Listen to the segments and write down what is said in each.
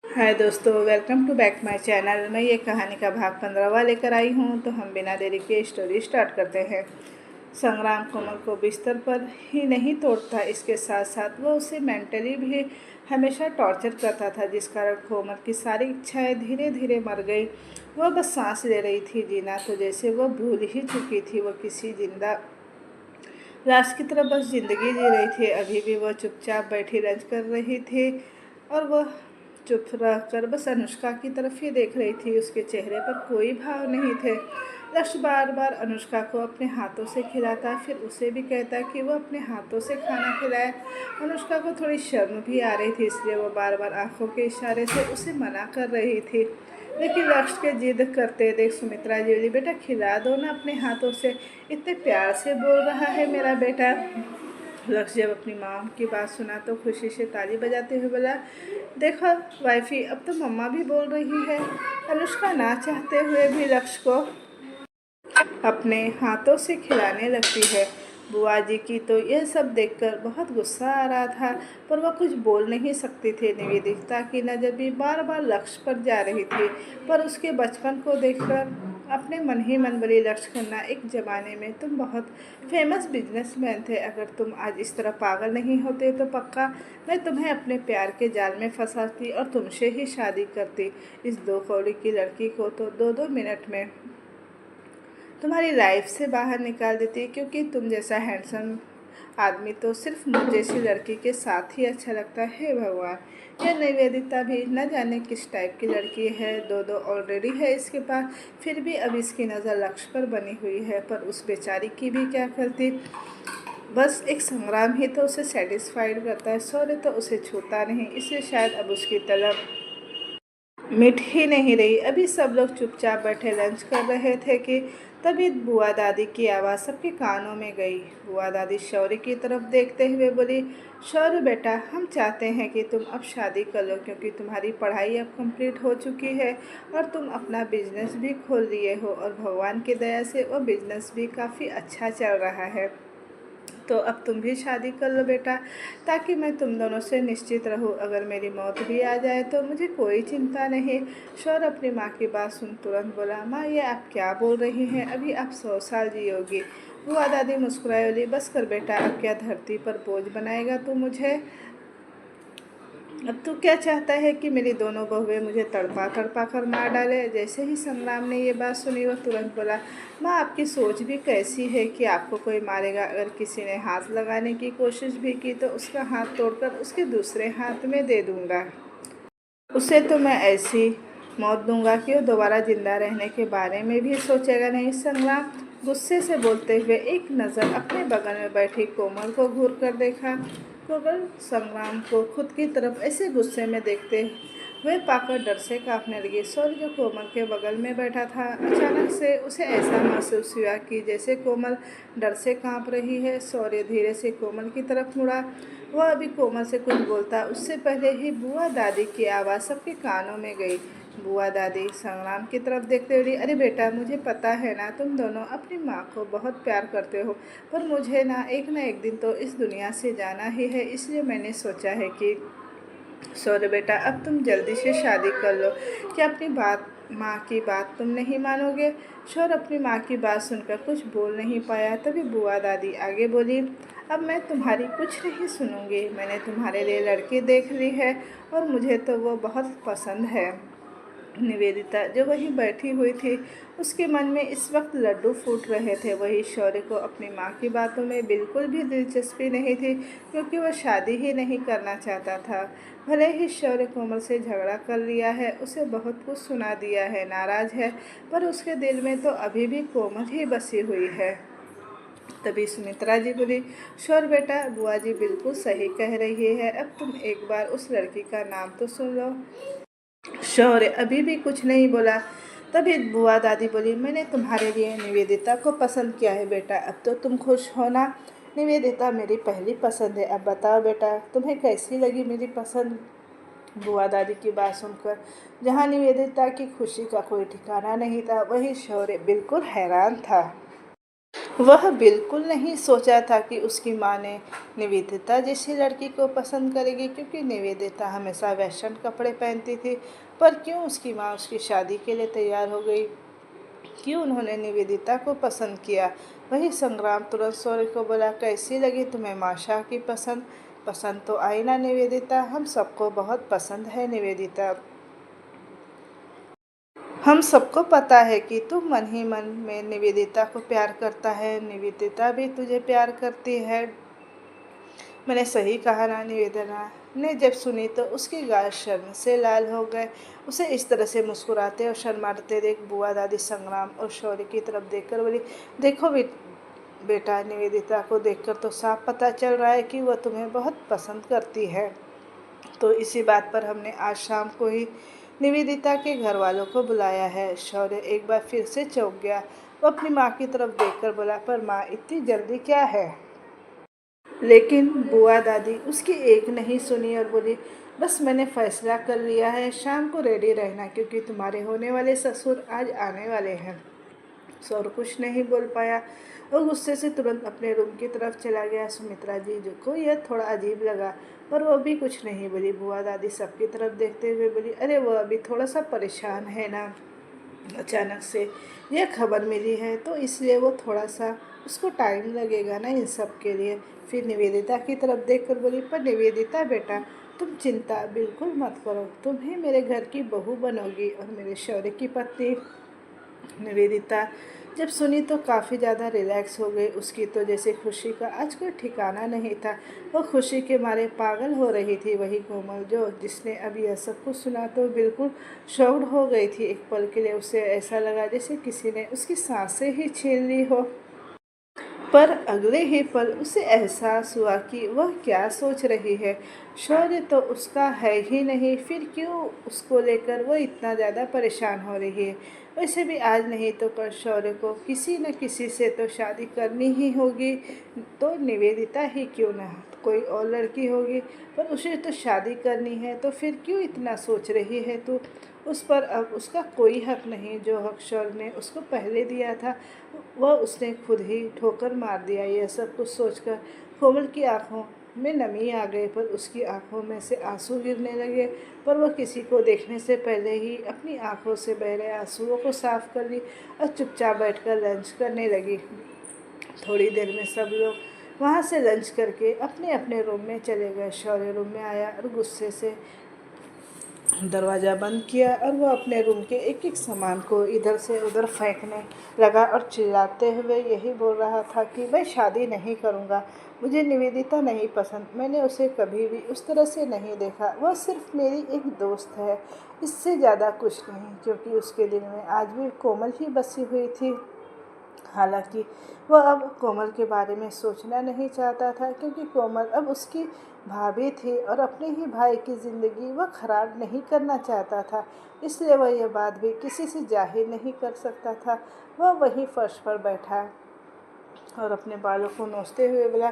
हाय दोस्तों, welcome to back my channel. मैं ये कहानी का भाग 15वां लेकर आई हूँ। तो हम बिना देरी के स्टोरी स्टार्ट करते हैं। संग्राम कोमल को बिस्तर पर ही नहीं तोड़ता, इसके साथ साथ वह उसे मेंटली भी हमेशा टॉर्चर करता था, जिस कारण कोमल की सारी इच्छाएं धीरे धीरे मर गई। वह बस सांस ले रही थी, जीना तो जैसे वह भूल ही चुकी थी। वह किसी जिंदा लाश की तरह बस जिंदगी जी रही थी। अभी भी वह चुपचाप बैठी लंच कर रही थी और वह चुप रहकर बस अनुष्का की तरफ ही देख रही थी। उसके चेहरे पर कोई भाव नहीं थे। लक्ष्य बार बार अनुष्का को अपने हाथों से खिलाता, फिर उसे भी कहता कि वह अपने हाथों से खाना खिलाए। अनुष्का को थोड़ी शर्म भी आ रही थी, इसलिए वह बार बार आंखों के इशारे से उसे मना कर रही थी। लेकिन लक्ष्य के जिद करते देख सुमित्रा जी बोली, बेटा खिला दो ना अपने हाथों से, इतने प्यार से बोल रहा है मेरा बेटा। लक्ष्य जब अपनी माँ की बात सुना तो खुशी से ताली बजाते हुए बोला, देखो वाइफी, अब तो मम्मा भी बोल रही है। अनुष्का ना चाहते हुए भी लक्ष्य को अपने हाथों से खिलाने लगती है। बुआ जी की तो यह सब देखकर बहुत गुस्सा आ रहा था, पर वह कुछ बोल नहीं सकती थी। निवेदिता की नज़र भी बार बार लक्ष्य पर जा रही थी, पर उसके बचपन को देखकर अपने मन ही मन बोली, लक्ष्य खन्ना, एक ज़माने में तुम बहुत फेमस बिजनेसमैन थे। अगर तुम आज इस तरह पागल नहीं होते तो पक्का मैं तुम्हें अपने प्यार के जाल में फंसाती और तुमसे ही शादी करती। इस दो कौड़ी की लड़की को तो 2-2 मिनट में तुम्हारी लाइफ से बाहर निकाल देती, क्योंकि तुम जैसा हैंडसम आदमी तो सिर्फ मुझ जैसी लड़की के साथ ही अच्छा लगता है। भगवान, यह निवेदिता भी न जाने किस टाइप की लड़की है। दो दो ऑलरेडी है इसके पास, फिर भी अब इसकी नज़र लक्ष्य पर बनी हुई है। पर उस बेचारी की भी क्या करती। बस एक संग्राम ही तो उसे सेटिस्फाइड करता है। सौर्य तो उसे छूता नहीं, इसलिए शायद अब उसकी तलब मिट ही नहीं रही। अभी सब लोग चुपचाप बैठे लंच कर रहे थे कि तभी बुआ दादी की आवाज़ सबके कानों में गई। बुआ दादी शौर्य की तरफ देखते हुए बोली, शौर्य बेटा, हम चाहते हैं कि तुम अब शादी कर लो, क्योंकि तुम्हारी पढ़ाई अब कंप्लीट हो चुकी है और तुम अपना बिजनेस भी खोल लिए हो, और भगवान की दया से वो बिजनेस भी काफ़ी अच्छा चल रहा है। तो अब तुम भी शादी कर लो बेटा, ताकि मैं तुम दोनों से निश्चित रहूं। अगर मेरी मौत भी आ जाए तो मुझे कोई चिंता नहीं। शौर्य अपनी माँ की बात सुन तुरंत बोला, माँ ये आप क्या बोल रही हैं, अभी आप 100 साल जियोगी। बुआ दादी मुस्कुराई बोली, बस कर बेटा, अब क्या धरती पर बोझ बनाएगा तू मुझे। अब तू क्या चाहता है कि मेरी दोनों बहुएं मुझे तड़पा तड़पा कर मार डाले। जैसे ही संग्राम ने ये बात सुनी, वह तुरंत बोला, माँ आपकी सोच भी कैसी है कि आपको कोई मारेगा। अगर किसी ने हाथ लगाने की कोशिश भी की तो उसका हाथ तोड़कर उसके दूसरे हाथ में दे दूंगा। उसे तो मैं ऐसी मौत दूंगा कि वो दोबारा जिंदा रहने के बारे में भी सोचेगा नहीं। संग्राम गुस्से से बोलते हुए एक नज़र अपने बगल में बैठी कोमल को घूर कर देखा। कोमल संग्राम को खुद की तरफ ऐसे गुस्से में देखते हुए पाकर डर से कांपने लगी। सौर्य जो कोमल के बगल में बैठा था, अचानक से उसे ऐसा महसूस हुआ कि जैसे कोमल डर से कांप रही है। सौर्य धीरे से कोमल की तरफ मुड़ा। वह अभी कोमल से कुछ बोलता उससे पहले ही बुआ दादी की आवाज़ सबके कानों में गई। बुआ दादी संग्राम की तरफ देखते हुए, अरे बेटा, मुझे पता है ना तुम दोनों अपनी माँ को बहुत प्यार करते हो, पर मुझे ना एक दिन तो इस दुनिया से जाना ही है। इसलिए मैंने सोचा है कि सौर्य बेटा, अब तुम जल्दी से शादी कर लो। क्या अपनी माँ की बात तुम नहीं मानोगे। शौर्य अपनी माँ की बात सुनकर कुछ बोल नहीं पाया। तभी बुआ दादी आगे बोली, अब मैं तुम्हारी कुछ नहीं सुनूंगी। मैंने तुम्हारे लिए लड़की देख ली है और मुझे तो वो बहुत पसंद है। निवेदिता जो वहीं बैठी हुई थी, उसके मन में इस वक्त लड्डू फूट रहे थे। वही शौर्य को अपनी माँ की बातों में बिल्कुल भी दिलचस्पी नहीं थी, क्योंकि वह शादी ही नहीं करना चाहता था। भले ही शौर्य कोमल से झगड़ा कर लिया है, उसे बहुत कुछ सुना दिया है, नाराज है, पर उसके दिल में तो अभी भी कोमल ही बसी हुई है। तभी सुमित्रा जी बोली, शौर्य बेटा, बुआ जी बिल्कुल सही कह रही है, अब तुम एक बार उस लड़की का नाम तो सुन लो। शौर्य अभी भी कुछ नहीं बोला। तभी बुआ दादी बोली, मैंने तुम्हारे लिए निवेदिता को पसंद किया है बेटा, अब तो तुम खुश हो ना। निवेदिता मेरी पहली पसंद है। अब बताओ बेटा, तुम्हें कैसी लगी मेरी पसंद। बुआ दादी की बात सुनकर जहाँ निवेदिता की खुशी का कोई ठिकाना नहीं था, वहीं शौर्य बिल्कुल हैरान था। वह बिल्कुल नहीं सोचा था कि उसकी माँ ने निवेदिता जैसी लड़की को पसंद करेगी, क्योंकि निवेदिता हमेशा वेस्टर्न कपड़े पहनती थी। पर क्यों उसकी माँ उसकी शादी के लिए तैयार हो गई? क्यों उन्होंने निवेदिता को पसंद किया? वही संग्राम तुरंत शौर्य को बोला, कैसी लगी तुम्हें माशा की पसंद? पसंद तो आई ना निवेदिता? हम सबको बहुत पसंद है निवेदिता। हम सबको पता है कि तू मन ही मन में निवेदिता को प्यार करता है, निवेदिता भी तुझे प्यार करती है। मैंने सही कहा ना? निवेदना ने जब सुनी तो उसके गाल शर्म से लाल हो गए। उसे इस तरह से मुस्कुराते और शर्माते देख बुआ दादी संग्राम और शौर्य की तरफ देखकर बोली, देखो बेटा, निवेदिता को देखकर तो साफ पता चल रहा है कि वह तुम्हें बहुत पसंद करती है। तो इसी बात पर हमने आज शाम को ही निवेदिता के घर वालों को बुलाया है। शौर्य एक बार फिर से चौंक गया। वो अपनी माँ की तरफ देखकर बोला, पर माँ, इतनी जल्दी क्या है? लेकिन बुआ दादी उसकी एक नहीं सुनी और बोली, बस मैंने फैसला कर लिया है, शाम को रेडी रहना, क्योंकि तुम्हारे होने वाले ससुर आज आने वाले हैं। सौर कुछ नहीं बोल पाया और गुस्से से तुरंत अपने रूम की तरफ चला गया। सुमित्रा जी को यह थोड़ा अजीब लगा, पर वो भी कुछ नहीं बोली। बुआ दादी सबकी तरफ देखते हुए बोली, अरे वो अभी थोड़ा सा परेशान है ना, अचानक से यह खबर मिली है, तो इसलिए वो थोड़ा सा उसको टाइम लगेगा ना इन सब के लिए। फिर निवेदिता की तरफ देखकर बोली, पर निवेदिता बेटा, तुम चिंता बिल्कुल मत करो, तुम ही मेरे घर की बहू बनोगी और मेरे शौर्य की पत्नी। निवेदिता जब सुनी तो काफ़ी ज़्यादा रिलैक्स हो गई। उसकी तो जैसे खुशी का आज कोई ठिकाना नहीं था। वो खुशी के मारे पागल हो रही थी। वही कोमल जिसने अभी यह सब कुछ सुना तो बिल्कुल शॉक्ड हो गई थी। एक पल के लिए उसे ऐसा लगा जैसे किसी ने उसकी सांसें ही छीन ली हो। पर अगले ही पल उसे एहसास हुआ कि वह क्या सोच रही है। शौर्य तो उसका है ही नहीं, फिर क्यों उसको लेकर वो इतना ज़्यादा परेशान हो रही है? वैसे भी आज नहीं तो कल शौर्य को किसी न किसी से तो शादी करनी ही होगी। तो निवेदिता ही क्यों ना, कोई और लड़की होगी, पर उसे तो शादी करनी है। तो फिर क्यों इतना सोच रही है तू? उस पर अब उसका कोई हक नहीं। जो हक शौर्य ने उसको पहले दिया था वह उसने खुद ही ठोकर मार दिया। यह सब कुछ सोचकर कोमल की आंखों में नमी आ गई, पर उसकी आंखों में से आंसू गिरने लगे। पर वह किसी को देखने से पहले ही अपनी आंखों से बह रहे आंसुओं को साफ कर ली और चुपचाप बैठकर लंच करने लगी। थोड़ी देर में सब लोग वहाँ से लंच करके अपने अपने रूम में चले गए। शौर्य रूम में आया और गुस्से से दरवाज़ा बंद किया और वो अपने रूम के एक एक सामान को इधर से उधर फेंकने लगा और चिल्लाते हुए यही बोल रहा था कि मैं शादी नहीं करूँगा, मुझे निवेदिता नहीं पसंद, मैंने उसे कभी भी उस तरह से नहीं देखा, वह सिर्फ मेरी एक दोस्त है, इससे ज़्यादा कुछ नहीं। क्योंकि उसके दिल में आज भी कोमल ही बसी हुई थी। हालांकि वह अब कोमल के बारे में सोचना नहीं चाहता था, क्योंकि कोमल अब उसकी भाभी थी और अपने ही भाई की ज़िंदगी वह खराब नहीं करना चाहता था। इसलिए वह यह बात भी किसी से जाहिर नहीं कर सकता था। वह वहीं फर्श पर बैठा और अपने बालों को नोचते हुए बोला,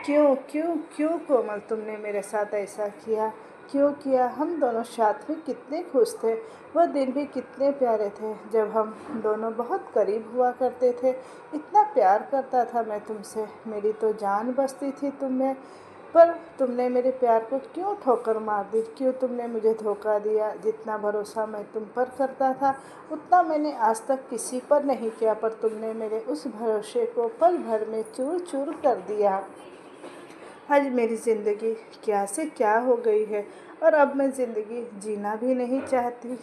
क्यों क्यों क्यों कोमल, तुमने मेरे साथ ऐसा किया? क्यों किया? हम दोनों साथ में कितने खुश थे, वह दिन भी कितने प्यारे थे जब हम दोनों बहुत करीब हुआ करते थे। इतना प्यार करता था मैं तुमसे, मेरी तो जान बसती थी तुम में। पर तुमने मेरे प्यार को क्यों ठोकर मार दी? क्यों तुमने मुझे धोखा दिया? जितना भरोसा मैं तुम पर करता था उतना मैंने आज तक किसी पर नहीं किया, पर तुमने मेरे उस भरोसे को पल भर में चूर चूर कर दिया। आज मेरी ज़िंदगी क्या से क्या हो गई है और अब मैं ज़िंदगी जीना भी नहीं चाहती।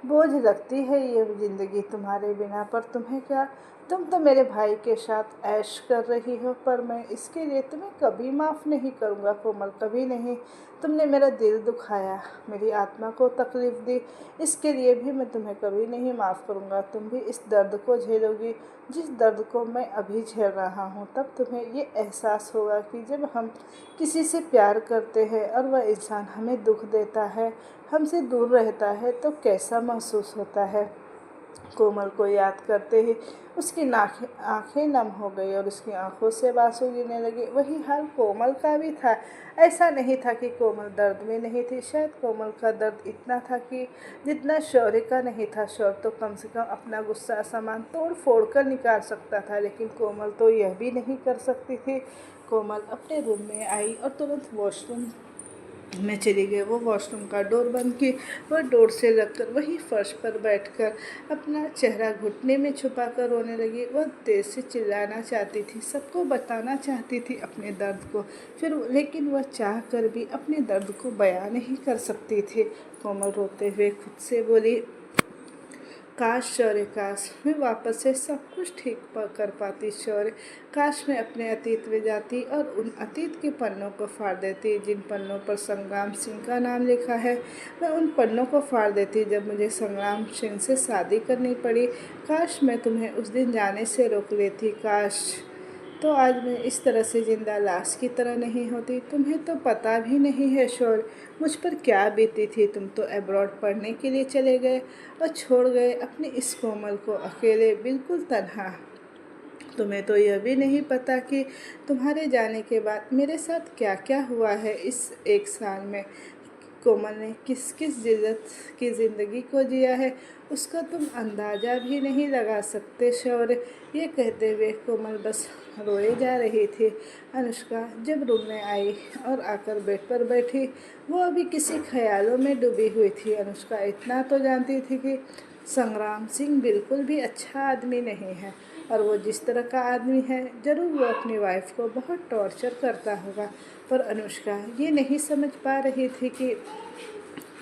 बोझ लगती है ये ज़िंदगी तुम्हारे बिना। पर तुम्हें क्या, तुम तो मेरे भाई के साथ ऐश कर रही हो, पर मैं इसके लिए तुम्हें कभी माफ़ नहीं करूँगा कोमल, कभी नहीं। तुमने मेरा दिल दुखाया, मेरी आत्मा को तकलीफ़ दी, इसके लिए भी मैं तुम्हें कभी नहीं माफ़ करूँगा। तुम भी इस दर्द को झेलोगी जिस दर्द को मैं अभी झेल रहा हूँ। तब तुम्हें ये एहसास होगा कि जब हम किसी से प्यार करते हैं और वह इंसान हमें दुख देता है, हमसे दूर रहता है, तो कैसा महसूस होता है। कोमल को याद करते ही उसकी आंखें नम हो गई और उसकी आंखों से आंसू गिरने लगे। वही हाल कोमल का भी था। ऐसा नहीं था कि कोमल दर्द में नहीं थी, शायद कोमल का दर्द इतना था कि जितना शौर्य का नहीं था। शौर्य तो कम से कम अपना गुस्सा सामान तोड़ फोड़ कर निकाल सकता था, लेकिन कोमल तो यह भी नहीं कर सकती थी। कोमल अपने रूम में आई और तुरंत वॉशरूम में चली गई। वो वॉशरूम का डोर बंद की, वह डोर से लगकर वही फर्श पर बैठकर अपना चेहरा घुटने में छुपा कर रोने लगी। वह तेज से चिल्लाना चाहती थी, सबको बताना चाहती थी अपने दर्द को, लेकिन वह चाह कर भी अपने दर्द को बयां नहीं कर सकती थी। कोमल रोते हुए खुद से बोली, काश शौर्य, काश मैं वापस से सब कुछ ठीक कर पाती शौर्य। काश मैं अपने अतीत में जाती और उन अतीत के पन्नों को फाड़ देती जिन पन्नों पर संग्राम सिंह का नाम लिखा है। मैं उन पन्नों को फाड़ देती जब मुझे संग्राम सिंह से शादी करनी पड़ी। काश मैं तुम्हें उस दिन जाने से रोक लेती। काश तो आज मैं इस तरह से जिंदा लाश की तरह नहीं होती। तुम्हें तो पता भी नहीं है शौर्य, मुझ पर क्या बीती थी। तुम तो अब्रॉड पढ़ने के लिए चले गए और छोड़ गए अपनी इस कोमल को अकेले, बिल्कुल तन्हा। तुम्हें तो यह भी नहीं पता कि तुम्हारे जाने के बाद मेरे साथ क्या क्या हुआ है इस 1 साल में। कोमल ने किस किस जिल्लत की ज़िंदगी को जिया है, उसका तुम अंदाज़ा भी नहीं लगा सकते शौर्य। ये कहते हुए कोमल बस रोए जा रही थी। अनुष्का जब रूम में आई और आकर बेड पर बैठी, वो अभी किसी ख्यालों में डूबी हुई थी। अनुष्का इतना तो जानती थी कि संग्राम सिंह बिल्कुल भी अच्छा आदमी नहीं है, और वो जिस तरह का आदमी है ज़रूर वो अपनी वाइफ को बहुत टॉर्चर करता होगा। पर अनुष्का ये नहीं समझ पा रही थी कि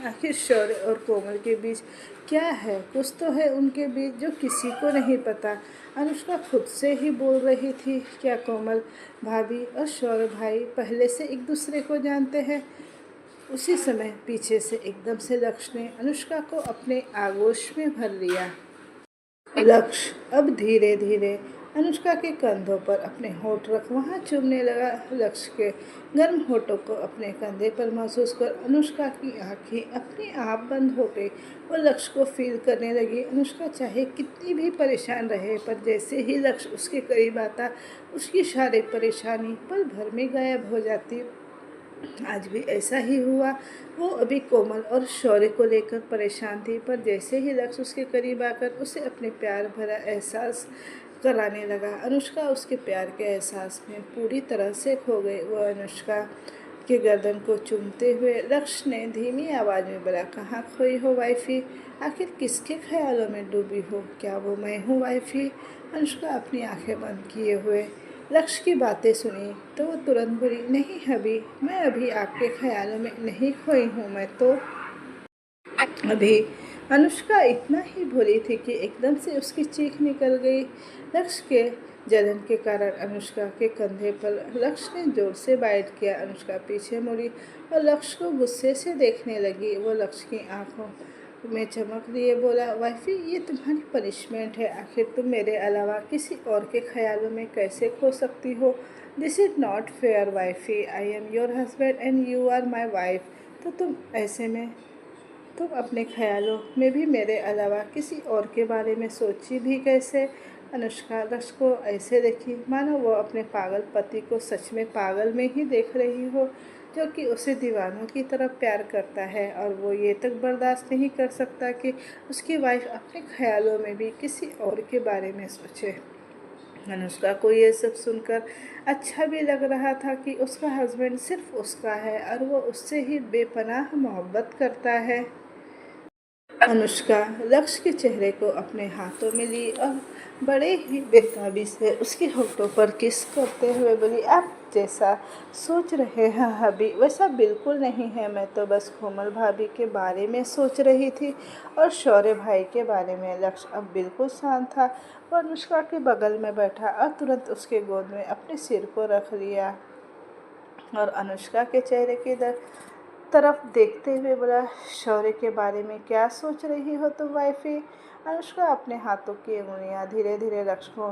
आखिर शौर्य और कोमल के बीच क्या है। कुछ तो है उनके बीच जो किसी को नहीं पता। अनुष्का खुद से ही बोल रही थी, क्या कोमल भाभी और शौर्य भाई पहले से एक दूसरे को जानते हैं। उसी समय पीछे से एकदम से लक्ष्य ने अनुष्का को अपने आगोश में भर लिया। लक्ष्य अब धीरे धीरे अनुष्का के कंधों पर अपने होंठ रख वहाँ चूमने लगा। लक्ष्य के गर्म होठों को अपने कंधे पर महसूस कर अनुष्का की आंखें अपने आप बंद हो गई। वो लक्ष्य को फील करने लगी। अनुष्का चाहे कितनी भी परेशान रहे, पर जैसे ही लक्ष्य उसके करीब आता, उसकी सारी परेशानी पल भर में गायब हो जाती। आज भी ऐसा ही हुआ। वो अभी कोमल और शौर्य को लेकर परेशान थी, पर जैसे ही लक्ष्य उसके करीब आकर उसे अपने प्यार भरा एहसास कराने लगा, अनुष्का उसके प्यार के एहसास में पूरी तरह से खो गई। वो अनुष्का के गर्दन को चूमते हुए लक्ष्य ने धीमी आवाज़ में बोला, कहाँ खोई हो वाइफी? आखिर किसके ख्यालों में डूबी हो? क्या वो मैं हूँ वाइफी? अनुष्का अपनी आंखें बंद किए हुए लक्ष्य की बातें सुनी तो वो तुरंत बोली, नहीं अभी मैं अभी आपके ख्यालों में नहीं खोई हूँ, मैं तो अभी। अनुष्का इतना ही भोली थी कि एकदम से उसकी चीख निकल गई। लक्ष्य के जलन के कारण अनुष्का के कंधे पर लक्ष्य ने जोर से बाइट किया। अनुष्का पीछे मुड़ी और लक्ष्य को गुस्से से देखने लगी। वो लक्ष्य की आंखों में चमक लिए बोला, वाइफी ये तुम्हारी पनिशमेंट है। आखिर तुम मेरे अलावा किसी और के ख्यालों में कैसे खो सकती हो? This is not fair wifey. I am your husband and you are my wife. तो तुम ऐसे में तुम अपने ख्यालों में भी मेरे अलावा किसी और के बारे में सोची भी कैसे? अनुष्का लक्ष्य को ऐसे देखी मानो वो अपने पागल पति को सच में पागल में ही देख रही हो, जो कि उसे दीवानों की तरफ प्यार करता है, और वो ये तक बर्दाश्त नहीं कर सकता कि उसकी वाइफ अपने ख्यालों में भी किसी और के बारे में सोचे। अनुष्का को ये सब सुनकर अच्छा भी लग रहा था कि उसका हस्बैंड सिर्फ उसका है और वो उससे ही बेपनाह मोहब्बत करता है। अनुष्का लक्ष्य के चेहरे को अपने हाथों में ली और बड़े ही बेताबी से उसके होठों पर किस करते हुए बोली, आप जैसा सोच रहे हैं भाभी वैसा बिल्कुल नहीं है। मैं तो बस कोमल भाभी के बारे में सोच रही थी और शौर्य भाई के बारे में। लक्ष्य अब बिल्कुल शांत था। वो अनुष्का के बगल में बैठा और तुरंत उसके गोद में अपने सिर को रख लिया और अनुष्का के चेहरे की तरफ देखते हुए बोला, शौर्य के बारे में क्या सोच रही हो तुम वाइफी? अनुष्का अपने हाथों की उंगलियां धीरे धीरे लक्ष्य को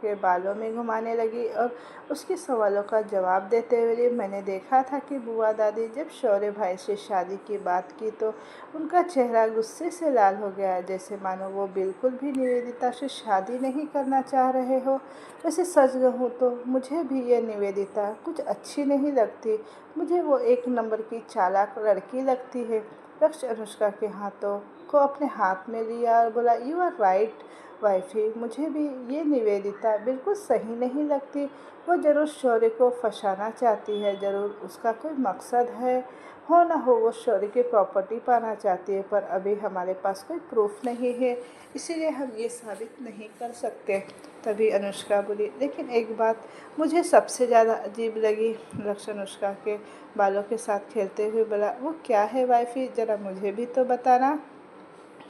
के बालों में घुमाने लगी और उसके सवालों का जवाब देते हुए मैंने देखा था कि बुआ दादी जब शौर्य भाई से शादी की बात की तो उनका चेहरा गुस्से से लाल हो गया, जैसे मानो वो बिल्कुल भी निवेदिता से शादी नहीं करना चाह रहे हो। वैसे सच कहूँ तो मुझे भी ये निवेदिता कुछ अच्छी नहीं लगती। मुझे वो एक नंबर की चालाक लड़की लगती है। लक्ष्य अनुष्का के हाथों को अपने हाथ में लिया और बोला, यू आर राइट वाइफी, मुझे भी ये निवेदिता बिल्कुल सही नहीं लगती। वो ज़रूर शौर्य को फंसाना चाहती है, ज़रूर उसका कोई मकसद है। हो ना हो वो शौर्य की प्रॉपर्टी पाना चाहती है, पर अभी हमारे पास कोई प्रूफ नहीं है, इसीलिए हम ये साबित नहीं कर सकते। तभी अनुष्का बोली, लेकिन एक बात मुझे सबसे ज़्यादा अजीब लगी। लक्ष्य अनुष्का के बालों के साथ खेलते हुए बोला, वो क्या है वाइफी, ज़रा मुझे भी तो बताना।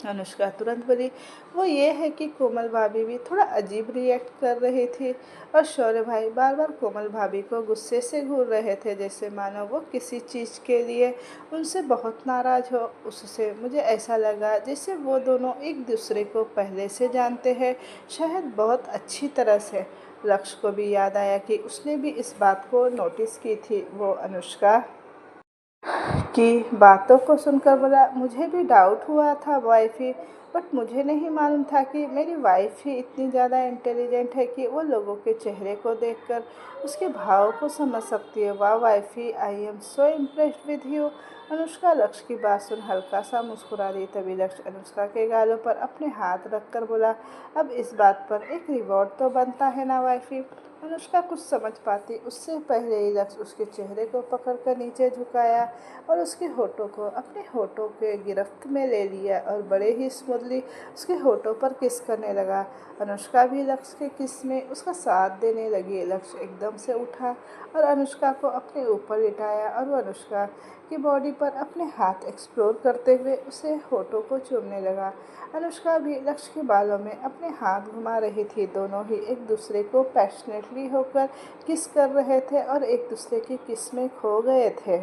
अनुष्का तुरंत बोली, वो ये है कि कोमल भाभी भी थोड़ा अजीब रिएक्ट कर रही थी और शौर्य भाई बार बार कोमल भाभी को गुस्से से घूर रहे थे, जैसे मानो वो किसी चीज़ के लिए उनसे बहुत नाराज़ हो। उससे मुझे ऐसा लगा जैसे वो दोनों एक दूसरे को पहले से जानते हैं, शायद बहुत अच्छी तरह से। लक्ष्य को भी याद आया कि उसने भी इस बात को नोटिस की थी। वो अनुष्का की बातों को सुनकर बोला, मुझे भी डाउट हुआ था वाइफी, बट मुझे नहीं मालूम था कि मेरी वाइफ ही इतनी ज़्यादा इंटेलिजेंट है कि वो लोगों के चेहरे को देखकर उसके भाव को समझ सकती है। वाह wifey, I am so impressed with you. Anushka लक्ष्य की बात सुन हल्का सा मुस्कुरा दी। तभी लक्ष्य अनुष्का के गालों पर अपने हाथ रखकर बोला, अब इस बात पर एक रिवॉर्ड तो बनता है ना वाइफी। अनुष्का कुछ समझ पाती उससे पहले ही लक्ष्य उसके चेहरे को पकड़कर नीचे झुकाया और उसके होठों को अपने होठों के गिरफ्त में ले लिया और बड़े ही स्मूथली उसके होठों पर किस करने लगा। अनुष्का भी लक्ष्य के किस में उसका साथ देने लगी। लक्ष्य एकदम से उठा और अनुष्का को अपने ऊपर लिटाया और वो अनुष्का की बॉडी पर अपने हाथ एक्सप्लोर करते हुए उसे होठों को चूमने लगा। अनुष्का भी लक्ष्य के बालों में अपने हाथ घुमा रही थी। दोनों ही एक दूसरे को पैशनेटली होकर किस कर रहे थे और एक दूसरे की किस में खो गए थे।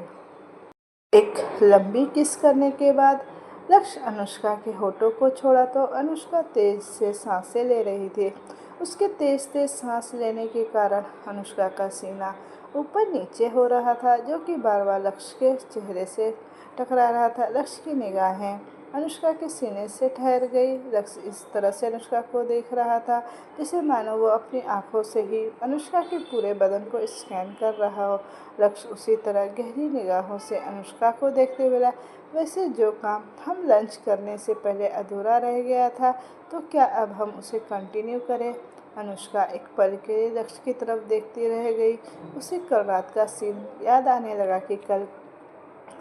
एक लंबी किस करने के बाद लक्ष्य अनुष्का के होठों को छोड़ा तो अनुष्का तेज से सांसें ले रही थी। उसके तेज तेज सांस लेने के कारण अनुष्का का सीना ऊपर नीचे हो रहा था, जो कि बार बार लक्ष्य के चेहरे से टकरा रहा था। लक्ष्य की निगाहें अनुष्का के सीने से ठहर गई। लक्ष्य इस तरह से अनुष्का को देख रहा था जैसे मानो वो अपनी आंखों से ही अनुष्का के पूरे बदन को स्कैन कर रहा हो। लक्ष्य उसी तरह गहरी निगाहों से अनुष्का को देखते हुए बोला, वैसे जो काम हम लंच करने से पहले अधूरा रह गया था, तो क्या अब हम उसे कंटिन्यू करें। अनुष्का एक पल के लिए लक्ष्य की तरफ देखती रह गई। उसे कल रात का सीन याद आने लगा कि कल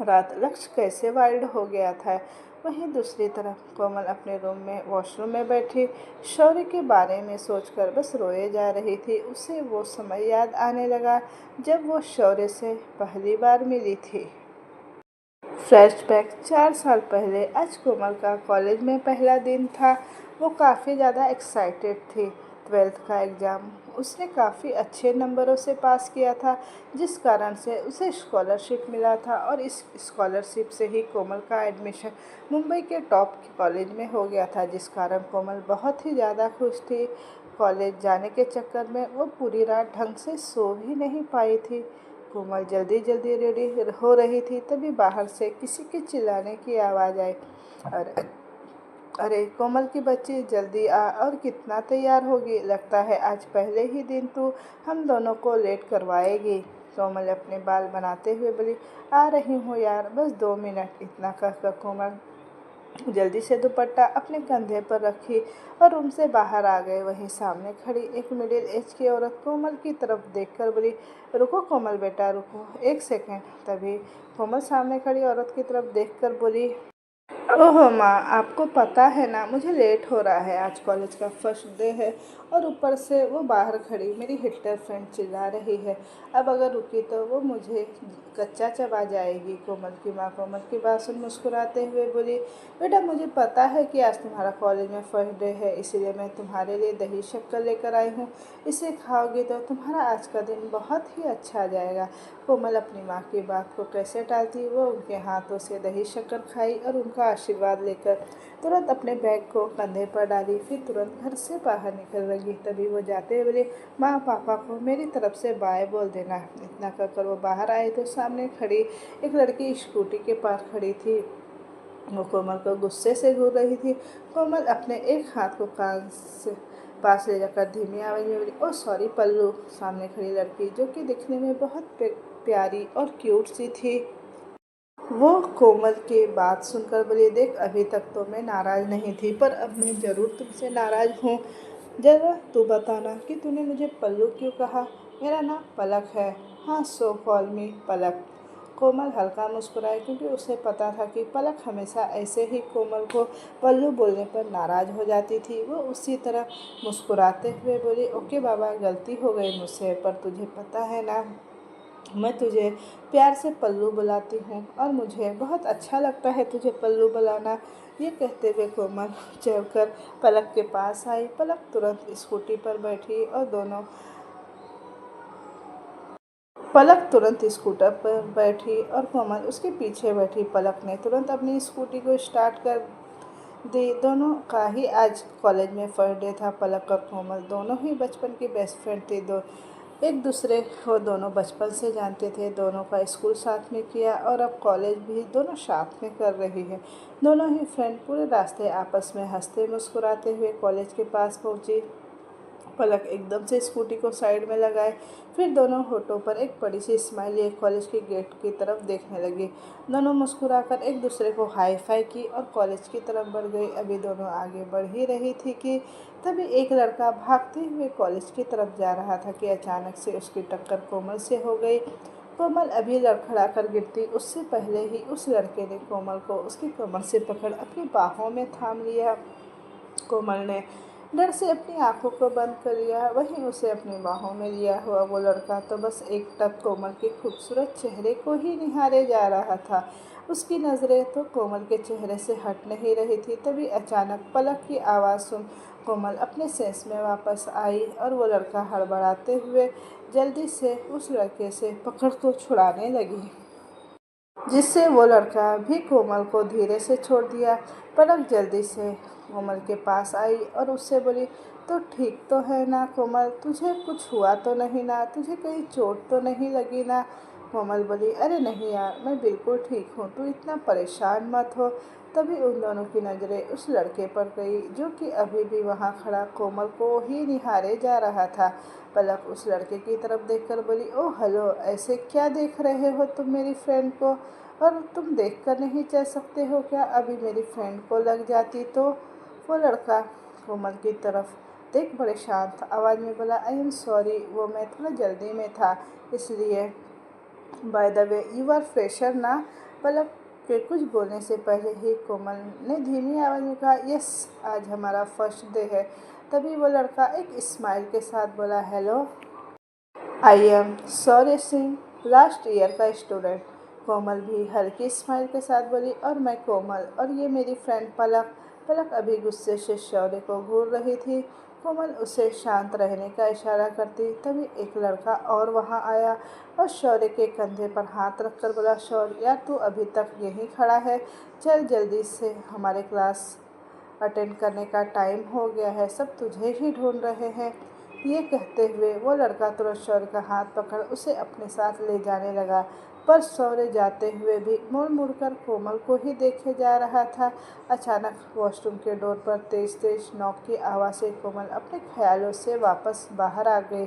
रात लक्ष्य कैसे वाइल्ड हो गया था। वहीं दूसरी तरफ कोमल अपने रूम में वॉशरूम में बैठी शौर्य के बारे में सोचकर बस रोए जा रही थी। उसे वो समय याद आने लगा जब वो शौर्य से पहली बार मिली थी। फ्लैशबैक 4 साल पहले आज कोमल का कॉलेज में पहला दिन था। वो काफ़ी ज़्यादा एक्साइटेड थी। 12th का एग्ज़ाम उसने काफ़ी अच्छे नंबरों से पास किया था, जिस कारण से उसे स्कॉलरशिप मिला था और इस स्कॉलरशिप से ही कोमल का एडमिशन मुंबई के टॉप कॉलेज में हो गया था, जिस कारण कोमल बहुत ही ज़्यादा खुश थी। कॉलेज जाने के चक्कर में वो पूरी रात ढंग से सो भी नहीं पाई थी। कोमल जल्दी जल्दी रेडी हो रही थी, तभी बाहर से किसी के चिल्लाने की आवाज़ आई। अरे अरे कोमल की बच्ची, जल्दी आ और कितना तैयार होगी, लगता है आज पहले ही दिन तू हम दोनों को लेट करवाएगी। कोमल अपने बाल बनाते हुए बोली, आ रही हूँ यार, बस 2 मिनट। इतना कहकर कोमल जल्दी से दुपट्टा अपने कंधे पर रखी और रूम से बाहर आ गए। वहीं सामने खड़ी एक मिडिल एज की औरत कोमल की तरफ देखकर बोली, रुको कोमल बेटा, रुको 1 सेकेंड। तभी कोमल सामने खड़ी औरत की तरफ देखकर बोली, ओहो माँ, आपको पता है ना मुझे लेट हो रहा है, आज कॉलेज का फर्स्ट डे है और ऊपर से वो बाहर खड़ी मेरी हिटर फ्रेंड चिल्ला रही है, अब अगर रुकी तो वो मुझे कच्चा चबा जाएगी। कोमल की माँ कोमल की बात सुन मुस्कुराते हुए बोली, बेटा मुझे पता है कि आज तुम्हारा कॉलेज में फर्स्ट डे है, इसीलिए मैं तुम्हारे लिए दही शक्कर लेकर आई हूँ। इसे खाओगी तो तुम्हारा आज का दिन बहुत ही अच्छा जाएगा। कोमल अपनी माँ की बात को कैसे टालती, वो उनके हाथों से दही शक्कर खाई और उनका आशीर्वाद आशीर्वाद लेकर तुरंत अपने बैग को कंधे पर डाली। फिर तुरंत घर से बाहर निकल लगी। तभी वो जाते हुए बोली, माँ पापा को मेरी तरफ से बाय बोल देना। इतना कहकर वो बाहर आए तो सामने खड़ी एक लड़की स्कूटी के पास खड़ी थी। वो कोमल को गुस्से से घूर रही थी। कोमल अपने एक हाथ को कान से पास ले जाकर धीमी आवाज में बोली, ओ सॉरी पल्लू। सामने खड़ी लड़की, जो कि दिखने में बहुत प्यारी और क्यूट सी थी, वो कोमल की बात सुनकर बोली, देख अभी तक तो मैं नाराज़ नहीं थी, पर अब मैं ज़रूर तुमसे नाराज़ हूँ। ज़रा तू बताना कि तूने मुझे पल्लू क्यों कहा। मेरा नाम पलक है। हाँ, सो कॉल मी पलक। कोमल हल्का मुस्कुराई, क्योंकि उसे पता था कि पलक हमेशा ऐसे ही कोमल को पल्लू बोलने पर नाराज़ हो जाती थी। वो उसी तरह मुस्कुराते हुए बोली, ओके बाबा, गलती हो गई मुझसे, पर तुझे पता है ना, मैं तुझे प्यार से पल्लू बुलाती हूँ और मुझे बहुत अच्छा लगता है तुझे पल्लू बुलाना। ये कहते हुए कोमल चढ़कर पलक के पास आई। पलक तुरंत स्कूटी पर बैठी और पलक तुरंत स्कूटर पर बैठी और कोमल उसके पीछे बैठी। पलक ने तुरंत अपनी स्कूटी को स्टार्ट कर दी। दोनों का ही आज कॉलेज में फर्स्ट डे था। पलक और कोमल दोनों ही बचपन की बेस्ट फ्रेंड थी। एक दूसरे को दोनों बचपन से जानते थे। दोनों का स्कूल साथ में किया और अब कॉलेज भी दोनों साथ में कर रही है। दोनों ही फ्रेंड पूरे रास्ते आपस में हंसते मुस्कुराते हुए कॉलेज के पास पहुंची। पलक एकदम से स्कूटी को साइड में लगाए, फिर दोनों होठों पर एक बड़ी सी स्माइल लिए कॉलेज के गेट की तरफ देखने लगी। दोनों मुस्कुराकर एक दूसरे को हाई फाई की और कॉलेज की तरफ बढ़ गई। अभी दोनों आगे बढ़ ही रही थी कि तभी एक लड़का भागते हुए कॉलेज की तरफ जा रहा था कि अचानक से उसकी टक्कर कोमल से हो गई। कोमल अभी लड़खड़ा कर गिरती, उससे पहले ही उस लड़के ने कोमल को उसकी कमर से पकड़ अपनी बाहों में थाम लिया। कोमल ने डर से अपनी आंखों को बंद कर लिया। वहीं उसे अपनी बाहों में लिया हुआ वो लड़का तो बस एकटक कोमल के खूबसूरत चेहरे को ही निहारे जा रहा था। उसकी नज़रें तो कोमल के चेहरे से हट नहीं रही थी। तभी अचानक पलक की आवाज़ सुन कोमल अपने सेंस में वापस आई और वो लड़का हड़बड़ाते हुए जल्दी से उस लड़के से पकड़ को छुड़ाने लगी, जिससे वो लड़का भी कोमल को धीरे से छोड़ दिया। पलक जल्दी से कोमल के पास आई और उससे बोली, तो ठीक तो है ना कोमल, तुझे कुछ हुआ तो नहीं ना, तुझे कहीं चोट तो नहीं लगी ना। कोमल बोली, अरे नहीं यार, मैं बिल्कुल ठीक हूँ, तू इतना परेशान मत हो। तभी उन दोनों की नज़रें उस लड़के पर गई, जो कि अभी भी वहाँ खड़ा कोमल को ही निहारे जा रहा था। पलक उस लड़के की तरफ देखकर बोली, ओह हेलो, ऐसे क्या देख रहे हो तुम मेरी फ्रेंड को, और तुम देखकर नहीं चल सकते हो क्या? अभी मेरी फ्रेंड को लग जाती तो। वो लड़का कोमल की तरफ देख बड़े शांत आवाज़ में बोला, आई एम सॉरी, वो मैं थोड़ा जल्दी में था इसलिए। By the way you are fresher ना। पलक के कुछ बोलने से पहले ही कोमल ने धीमी आवाज़ में कहा, यस, आज हमारा फर्स्ट डे है। तभी वो लड़का एक स्माइल के साथ बोला, हेलो, आई एम सौर्य सिंह, लास्ट ईयर का स्टूडेंट। कोमल भी हल्की स्माइल के साथ बोली, और मैं कोमल, और ये मेरी फ्रेंड पलक। पलक अभी गुस्से से शौर्य को घूर रही थी। कोमल उसे शांत रहने का इशारा करती। तभी एक लड़का और वहाँ आया और शौर्य के कंधे पर हाथ रखकर बोला, शौर्य यार, तू अभी तक यहीं खड़ा है, चल जल्दी से, हमारे क्लास अटेंड करने का टाइम हो गया है, सब तुझे ही ढूंढ रहे हैं। ये कहते हुए वो लड़का तुरंत शौर्य का हाथ पकड़ उसे अपने साथ ले जाने लगा, पर शौर्य जाते हुए भी मुड़ मुड़कर कोमल को ही देखे जा रहा था। अचानक वॉशरूम के डोर पर तेज तेज नॉक की आवाज़ से कोमल अपने ख्यालों से वापस बाहर आ गई।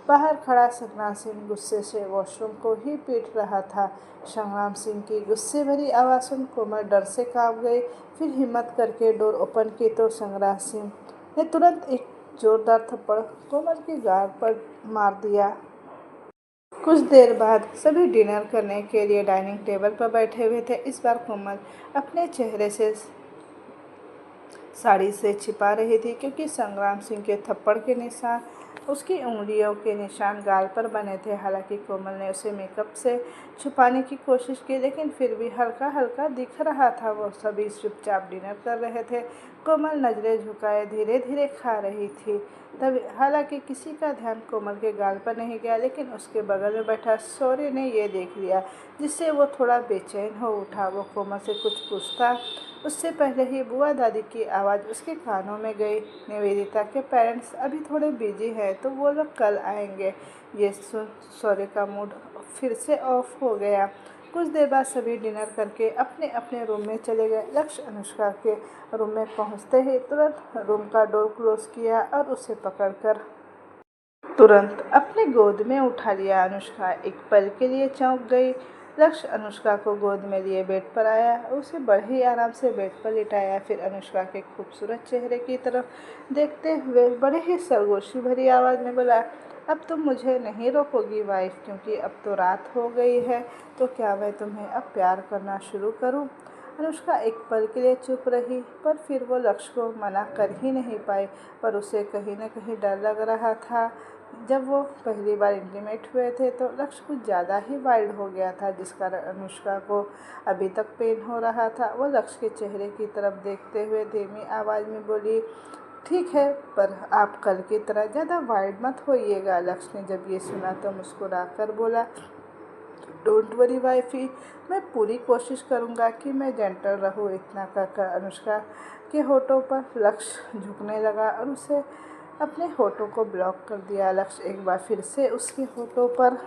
बाहर खड़ा संग्राम सिंह गुस्से से वॉशरूम को ही पीट रहा था। संग्राम सिंह की गुस्से भरी आवाज़ सुन कोमल डर से कांप गई। फिर हिम्मत करके डोर ओपन की तो संग्राम सिंह ने तुरंत एक जोरदार थप्पड़ कोमल की गाल पर मार दिया। कुछ देर बाद सभी डिनर करने के लिए डाइनिंग टेबल पर बैठे हुए थे। इस बार कोमल अपने चेहरे से साड़ी से छिपा रही थी, क्योंकि संग्राम सिंह के थप्पड़ के निशान उसकी उंगलियों के निशान गाल पर बने थे। हालांकि कोमल ने उसे मेकअप से छुपाने की कोशिश की, लेकिन फिर भी हल्का हल्का दिख रहा था। वो सभी चुपचाप डिनर कर रहे थे। कोमल नज़रें झुकाए धीरे धीरे खा रही थी। तभी हालांकि किसी का ध्यान कोमल के गाल पर नहीं गया, लेकिन उसके बगल में बैठा शौर्य ने ये देख लिया, जिससे वो थोड़ा बेचैन हो उठा। वो कोमल से कुछ पूछता उससे पहले ही बुआ दादी की आवाज़ उसके कानों में गई। निवेदिता के पेरेंट्स अभी थोड़े बिजी हैं तो वो लोग कल आएंगे। ये सुन शौर्य का मूड फिर से ऑफ हो गया। कुछ देर बाद सभी डिनर करके अपने अपने रूम में चले गए। लक्ष्य अनुष्का के रूम में पहुंचते ही तुरंत रूम का डोर क्लोज किया और उसे पकड़कर तुरंत अपने गोद में उठा लिया। अनुष्का एक पल के लिए चौंक गई। लक्ष्य अनुष्का को गोद में लिए बेड पर आया, उसे बड़े ही आराम से बेड पर लिटाया। फिर अनुष्का के खूबसूरत चेहरे की तरफ देखते हुए बड़े ही सरगोशी भरी आवाज़ में बोला, अब तुम मुझे नहीं रोकोगी वाइफ, क्योंकि अब तो रात हो गई है, तो क्या मैं तुम्हें अब प्यार करना शुरू करूं? अनुष्का एक पल के लिए चुप रही, पर फिर वो लक्ष्य को मना कर ही नहीं पाई। पर उसे कहीं न कहीं डर लग रहा था। जब वो पहली बार इंटीमेट हुए थे तो लक्ष्य कुछ ज़्यादा ही वाइल्ड हो गया था, जिस कारण अनुष्का को अभी तक पेन हो रहा था। वो लक्ष्य के चेहरे की तरफ देखते हुए धीमी आवाज़ में बोली, ठीक है, पर आप कल की तरह ज़्यादा वाइल्ड मत होइएगा। लक्ष्य ने जब ये सुना तो मुस्कुरा कर बोला, डोंट वरी वाइफी, मैं पूरी कोशिश करूँगा कि मैं जेंटल रहूँ। इतना कहकर अनुष्का के होठों पर लक्ष्य झुकने लगा और उसे अपने होठों को ब्लॉक कर दिया। लक्ष्य एक बार फिर से उसके होठों पर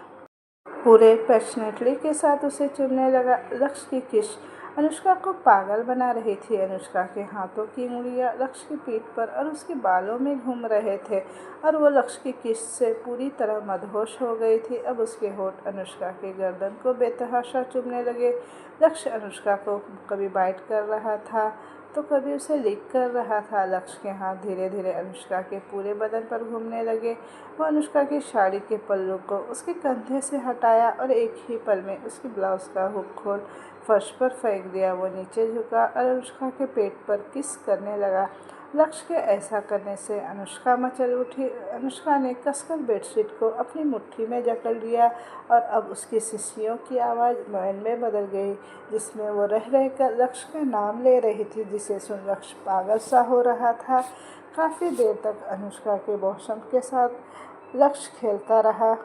पूरे पैशनेटली के साथ उसे चुनने लगा। लक्ष्य की किस अनुष्का को पागल बना रही थी। अनुष्का के हाथों की उंगलियां लक्ष्य की पीठ पर और उसके बालों में घूम रहे थे और वो लक्ष्य की किस से पूरी तरह मदहोश हो गई थी। अब उसके होठ अनुष्का के गर्दन को बेतहाशा चुभने लगे। लक्ष्य अनुष्का को कभी बाइट कर रहा था तो कभी उसे लिक कर रहा था। लक्ष्य के हाथ धीरे धीरे अनुष्का के पूरे बदन पर घूमने लगे। वो अनुष्का की साड़ी के पल्लू को उसके कंधे से हटाया और एक ही पल में उसकी ब्लाउज का हुक खोल फर्श पर फेंक दिया। वो नीचे झुका और अनुष्का के पेट पर किस करने लगा। लक्ष्य के ऐसा करने से अनुष्का मचल उठी। अनुष्का ने कसकर बेडशीट को अपनी मुट्ठी में जकड़ लिया और अब उसकी सिसकियों की आवाज़ मैन में बदल गई, जिसमें वो रह रहकर लक्ष्य का नाम ले रही थी, जिसे सुन लक्ष्य पागल सा हो रहा था। काफ़ी देर तक अनुष्का के मौसम के साथ लक्ष्य खेलता रहा।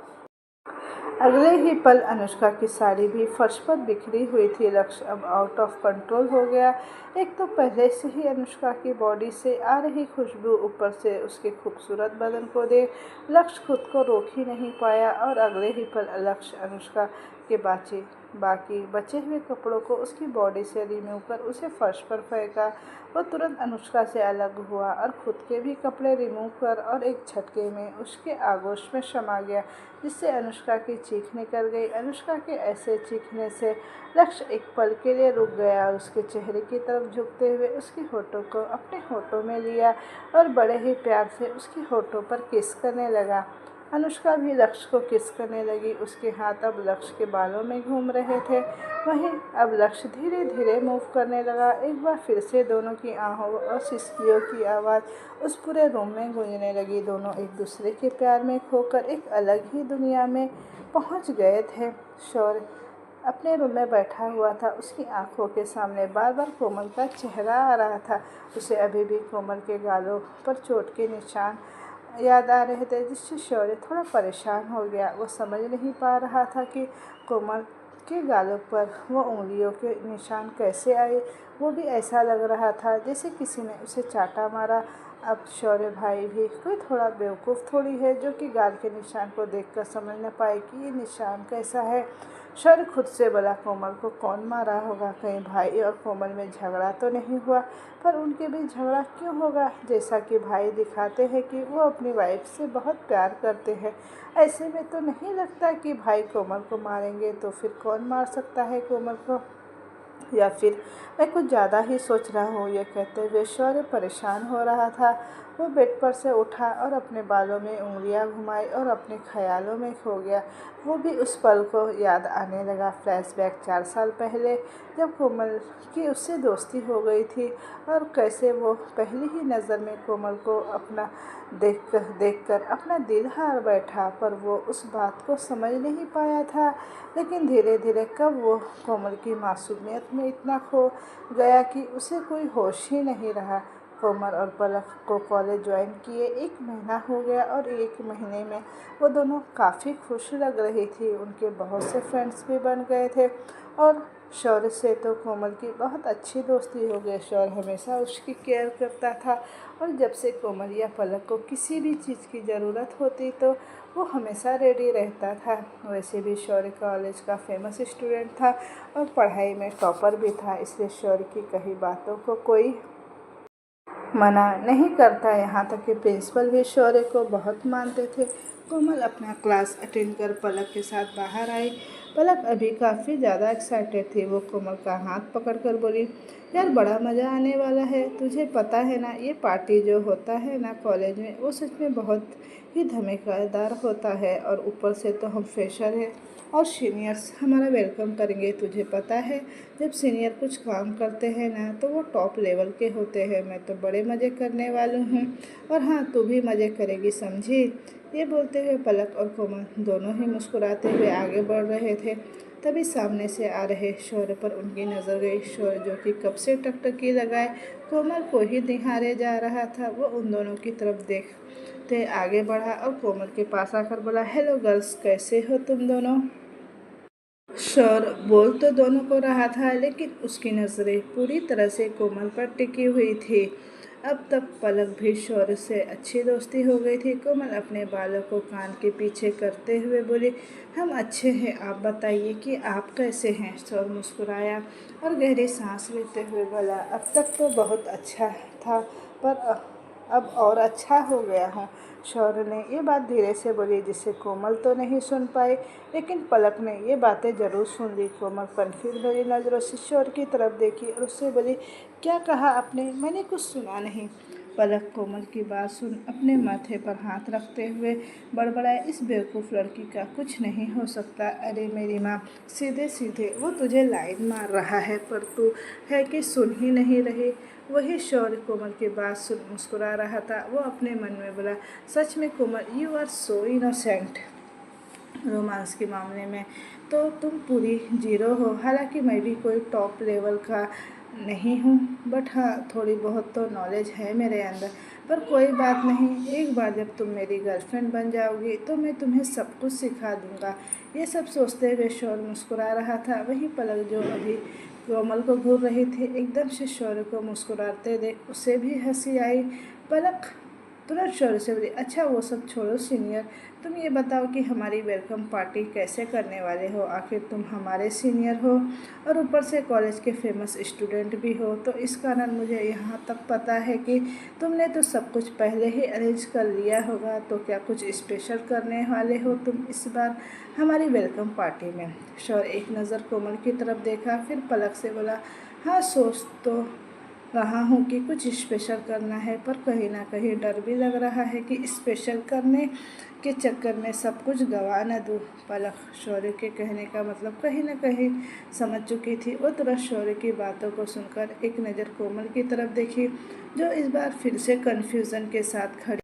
अगले ही पल अनुष्का की साड़ी भी फर्श पर बिखरी हुई थी। लक्ष्य अब आउट ऑफ कंट्रोल हो गया। एक तो पहले से ही अनुष्का की बॉडी से आ रही खुशबू, ऊपर से उसके खूबसूरत बदन को देख लक्ष्य खुद को रोक ही नहीं पाया और अगले ही पल लक्ष्य अनुष्का के बाकी बचे हुए कपड़ों को उसकी बॉडी से रिमूव कर उसे फर्श पर फेंका। वो तुरंत अनुष्का से अलग हुआ और खुद के भी कपड़े रिमूव कर और एक झटके में उसके आगोश में समा गया, जिससे अनुष्का की चीख निकल गई। अनुष्का के ऐसे चीखने से लक्ष्य एक पल के लिए रुक गया और उसके चेहरे की तरफ झुकते हुए उसके होठों को अपने होठों में लिया और बड़े ही प्यार से उसके होठों पर किस करने लगा। अनुष्का भी लक्ष्य को किस करने लगी। उसके हाथ अब लक्ष्य के बालों में घूम रहे थे। वहीं अब लक्ष्य धीरे धीरे मूव करने लगा। एक बार फिर से दोनों की आहों और सिसकियों की आवाज़ उस पूरे रूम में गूंजने लगी। दोनों एक दूसरे के प्यार में खोकर एक अलग ही दुनिया में पहुंच गए थे। शौर्य अपने रूम में बैठा हुआ था। उसकी आंखों के सामने बार बार कोमल का चेहरा आ रहा था। उसे अभी भी कोमल के गालों पर चोट के निशान याद आ रहे थे, जिससे शौर्य थोड़ा परेशान हो गया। वो समझ नहीं पा रहा था कि कोमल के गालों पर वो उंगलियों के निशान कैसे आए। वो भी ऐसा लग रहा था जैसे किसी ने उसे चाटा मारा। अब शौर्य भाई भी कोई थोड़ा बेवकूफ़ थोड़ी है जो कि गाल के निशान को देखकर समझ न पाए कि ये निशान कैसा है। शौर्य खुद से बोला, कोमल को कौन मारा होगा? कहीं भाई और कोमल में झगड़ा तो नहीं हुआ? पर उनके बीच झगड़ा क्यों होगा? जैसा कि भाई दिखाते हैं कि वो अपनी वाइफ से बहुत प्यार करते हैं, ऐसे में तो नहीं लगता कि भाई कोमल को मारेंगे। तो फिर कौन मार सकता है कोमल को? या फिर मैं कुछ ज़्यादा ही सोच रहा हूँ? ये कहते हुए शौर्य परेशान हो रहा था। वो बेड पर से उठा और अपने बालों में उंगलियां घुमाई और अपने ख्यालों में खो गया। वो भी उस पल को याद आने लगा। फ्लैशबैक 4 साल पहले, जब कोमल की उससे दोस्ती हो गई थी और कैसे वो पहली ही नज़र में कोमल को अपना देखकर अपना दिल हार बैठा। पर वो उस बात को समझ नहीं पाया था। लेकिन धीरे धीरे कब वो कोमल की मासूमियत में इतना खो गया कि उसे कोई होश ही नहीं रहा। कोमल और पलक को कॉलेज ज्वाइन किए 1 महीना हो गया और 1 महीने में वो दोनों काफ़ी खुश लग रही थी। उनके बहुत से फ्रेंड्स भी बन गए थे और शौर्य से तो कोमल की बहुत अच्छी दोस्ती हो गई। शौर्य हमेशा उसकी केयर करता था और जब से कोमल या पलक को किसी भी चीज़ की ज़रूरत होती तो वो हमेशा रेडी रहता था। वैसे भी शौर्य कॉलेज का फेमस स्टूडेंट था और पढ़ाई में टॉपर भी था, इसलिए शौर्य की कई बातों को कोई मना नहीं करता। यहाँ तक कि प्रिंसिपल भी शौर्य को बहुत मानते थे। कोमल अपना क्लास अटेंड कर पलक के साथ बाहर आई। पलक अभी काफ़ी ज़्यादा एक्साइटेड थी। वो कोमल का हाथ पकड़कर बोली, यार बड़ा मज़ा आने वाला है। तुझे पता है ना, ये पार्टी जो होता है ना कॉलेज में, वो सच में बहुत ही धमाकेदार होता है। और ऊपर से तो हम फ्रेशर हैं और सीनियर्स हमारा वेलकम करेंगे। तुझे पता है, जब सीनियर कुछ काम करते हैं ना तो वो टॉप लेवल के होते हैं। मैं तो बड़े मज़े करने वाली हूँ और हाँ, तू भी मज़े करेगी, समझी। ये बोलते हुए पलक और कोमल दोनों ही मुस्कुराते हुए आगे बढ़ रहे थे। तभी सामने से आ रहे शौर्य पर उनकी नज़र गई। शौर्य जो कि कब से टकटकी लगाए कोमल को ही निहारे जा रहा था, वो उन दोनों की तरफ देखते आगे बढ़ा और कोमल के पास आकर बोला, हेलो गर्ल्स, कैसे हो तुम दोनों। शौर्य बोल तो दोनों को रहा था, लेकिन उसकी नज़रें पूरी तरह से कोमल पर टिकी हुई थी। अब तक पलक भी शौर्य से अच्छी दोस्ती हो गई थी। कोमल अपने बालों को कान के पीछे करते हुए बोली, हम अच्छे हैं, आप बताइए कि आप कैसे हैं। शौर्य मुस्कुराया और गहरी सांस लेते हुए बोला, अब तक तो बहुत अच्छा था, पर अब और अच्छा हो गया हूँ। शौर्य ने ये बात धीरे से बोली, जिसे कोमल तो नहीं सुन पाई, लेकिन पलक ने ये बातें जरूर सुन ली। कोमल कन्फ्यूज भरी नज़रों से शौर्य की तरफ देखी और उससे बोली, क्या कहा आपने, मैंने कुछ सुना नहीं। पलक कोमल की बात सुन अपने माथे पर हाथ रखते हुए बड़बड़ाए, इस बेवकूफ़ लड़की का कुछ नहीं हो सकता। अरे मेरी माँ, सीधे सीधे वो तुझे लाइन मार रहा है, पर तू है कि सुन ही नहीं रही। वही शौर्य कोमल की बात सुन मुस्कुरा रहा था। वो अपने मन में बोला, सच में Komal, you are so innocent. Romance के मामले में तो तुम पूरी जीरो हो। हालांकि मैं भी कोई टॉप लेवल का नहीं हूँ, बट हाँ, थोड़ी बहुत तो नॉलेज है मेरे अंदर। पर कोई बात नहीं, एक बार जब तुम मेरी गर्लफ्रेंड बन जाओगी तो मैं तुम्हें सब कुछ सिखा दूँगा। ये सब सोचते हुए शौर्य मुस्कुरा रहा था। वहीं पलक, जो अभी कोमल को घूर रही थी, एकदम से शौर्य को मुस्कुराते देख उसे भी हंसी आई। पलक तुरंत शौर्य से बोली, अच्छा वो सब छोड़ो सीनियर, तुम ये बताओ कि हमारी वेलकम पार्टी कैसे करने वाले हो। आखिर तुम हमारे सीनियर हो और ऊपर से कॉलेज के फेमस स्टूडेंट भी हो, तो इस कारण मुझे यहाँ तक पता है कि तुमने तो सब कुछ पहले ही अरेंज कर लिया होगा। तो क्या कुछ स्पेशल करने वाले हो तुम इस बार हमारी वेलकम पार्टी में। शौर्य एक नज़र कोमल की तरफ देखा, फिर पलक से बोला, हाँ सोच तो रहा हूँ कि कुछ स्पेशल करना है, पर कहीं ना कहीं डर भी लग रहा है कि स्पेशल करने के चक्कर में सब कुछ गंवा न दूँ। पलक शौर्य के कहने का मतलब कहीं ना कहीं समझ चुकी थी। वो तुरंत शौर्य की बातों को सुनकर एक नज़र कोमल की तरफ देखी, जो इस बार फिर से कन्फ्यूज़न के साथ